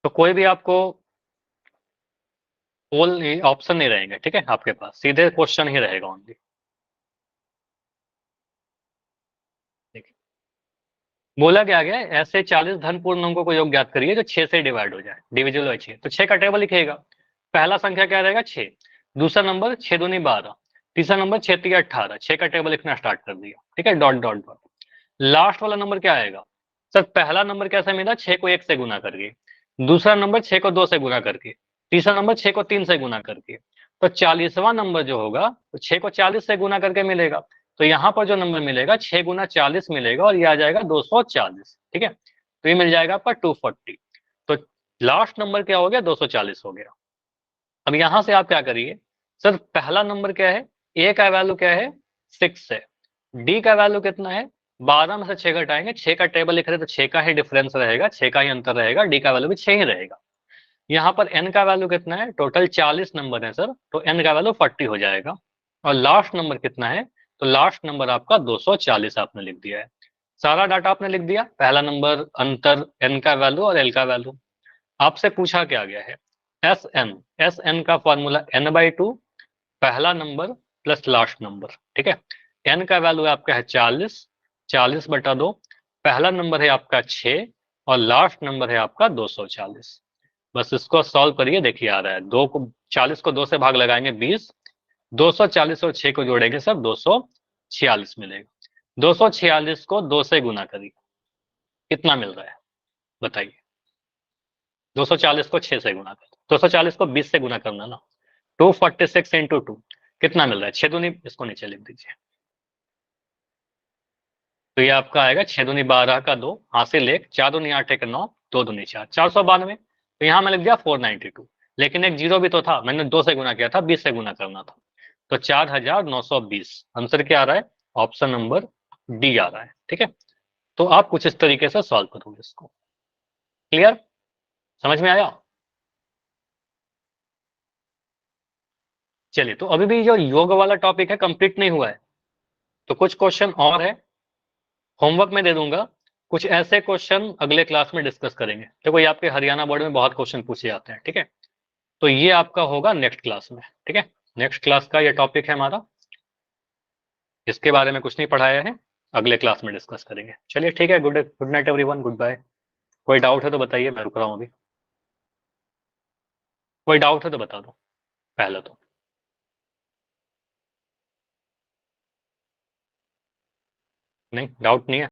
तो कोई भी आपको पोल ऑप्शन नहीं रहेंगे, ठीक है, आपके पास सीधे क्वेश्चन ही रहेगा ओनली। बोला क्या गया है, ऐसे 40 धन पूर्ण अंकों को योग ज्ञात करिए जो 6 से डिवाइड हो जाए, डिविजिबल बाय 6। तो 6 का टेबल लिखिएगा। पहला संख्या क्या रहेगा 6, दूसरा नंबर 6 दूनी 12, तीसरा नंबर 6 तिया 18, 6 का टेबल लिखना स्टार्ट कर दिया, ठीक है, डॉट डॉट डॉट। लास्ट वाला नंबर क्या आएगा सर, पहला नंबर कैसे मिला, 6 को 1 से गुना करके, दूसरा नंबर 6 को 2 से गुना करके, तीसरा नंबर 6 को 3 से गुना करके। तो 40वां नंबर जो होगा तो 6 को 40 से गुना करके मिलेगा। तो यहाँ पर जो नंबर मिलेगा 6 गुना 40 मिलेगा और ये आ जाएगा 240, ठीक है। तो ये मिल जाएगा आपका 240। तो लास्ट नंबर क्या हो गया, 240 हो गया। अब यहां से आप क्या करिए सर, पहला नंबर क्या है, ए का वैल्यू क्या है 6 है, डी का वैल्यू कितना है 12 में से 6 घटाएंगे, 6 का टेबल लिख रहे तो 6 का ही डिफरेंस रहेगा, 6 का ही अंतर रहेगा, डी का वैल्यू भी 6 ही रहेगा। यहाँ पर एन का वैल्यू कितना है, टोटल 40 नंबर है सर, तो एन का वैल्यू 40 हो जाएगा। और लास्ट नंबर कितना है, तो लास्ट नंबर आपका 240 आपने लिख दिया है। सारा डाटा आपने लिख दिया, पहला नंबर, अंतर, एन का वैल्यू और एल का वैल्यू। आपसे पूछा क्या गया है, एस एन का फॉर्मूला n/2, पहला नंबर प्लस लास्ट नंबर, ठीक है। एन का वैल्यू आपका है 40, 40/2, पहला नंबर है आपका 6 और लास्ट नंबर है आपका 240। बस इसको सॉल्व करिए, देखिए आ रहा है 40 को 2 से भाग लगाएंगे 20, 240 और 6 को जोड़ेंगे सर 246 मिलेगा। 246 को 2 से गुना करिए, कितना मिल रहा है बताइए। 240 को 6 से गुना कर, 240 को 20 से गुना करना ना, 246 इंटू 2 कितना मिल रहा है, 6 दूनी, इसको नीचे लिख दीजिए। तो ये आपका आएगा 6 दूनी 12 का 2, हासिल 1, 4 दूनी 8 1 9, 2 दूनी 4, 492। तो यहाँ मैं लिख दिया 492, लेकिन एक जीरो भी तो था, मैंने 2 से गुना किया था, 20 से गुना करना था। तो 4920 आंसर क्या आ रहा है, ऑप्शन नंबर डी आ रहा है, ठीक है। तो आप कुछ इस तरीके से सॉल्व करोगे इसको। क्लियर, समझ में आया। चलिए, तो अभी भी जो योग वाला टॉपिक है कंप्लीट नहीं हुआ है, तो कुछ क्वेश्चन और है, होमवर्क में दे दूंगा। कुछ ऐसे क्वेश्चन अगले क्लास में डिस्कस करेंगे। देखो ये आपके हरियाणा बोर्ड में बहुत क्वेश्चन पूछे जाते हैं, ठीक है। तो ये आपका होगा नेक्स्ट क्लास में, ठीक है। नेक्स्ट क्लास का ये टॉपिक है हमारा, इसके बारे में कुछ नहीं पढ़ाया है, अगले क्लास में डिस्कस करेंगे। चलिए ठीक है, good night everyone, good bye. कोई डाउट है तो बताइए, मैं रुक रहा हूँ अभी। कोई डाउट है तो बता दो पहले तो। नहीं, डाउट नहीं है।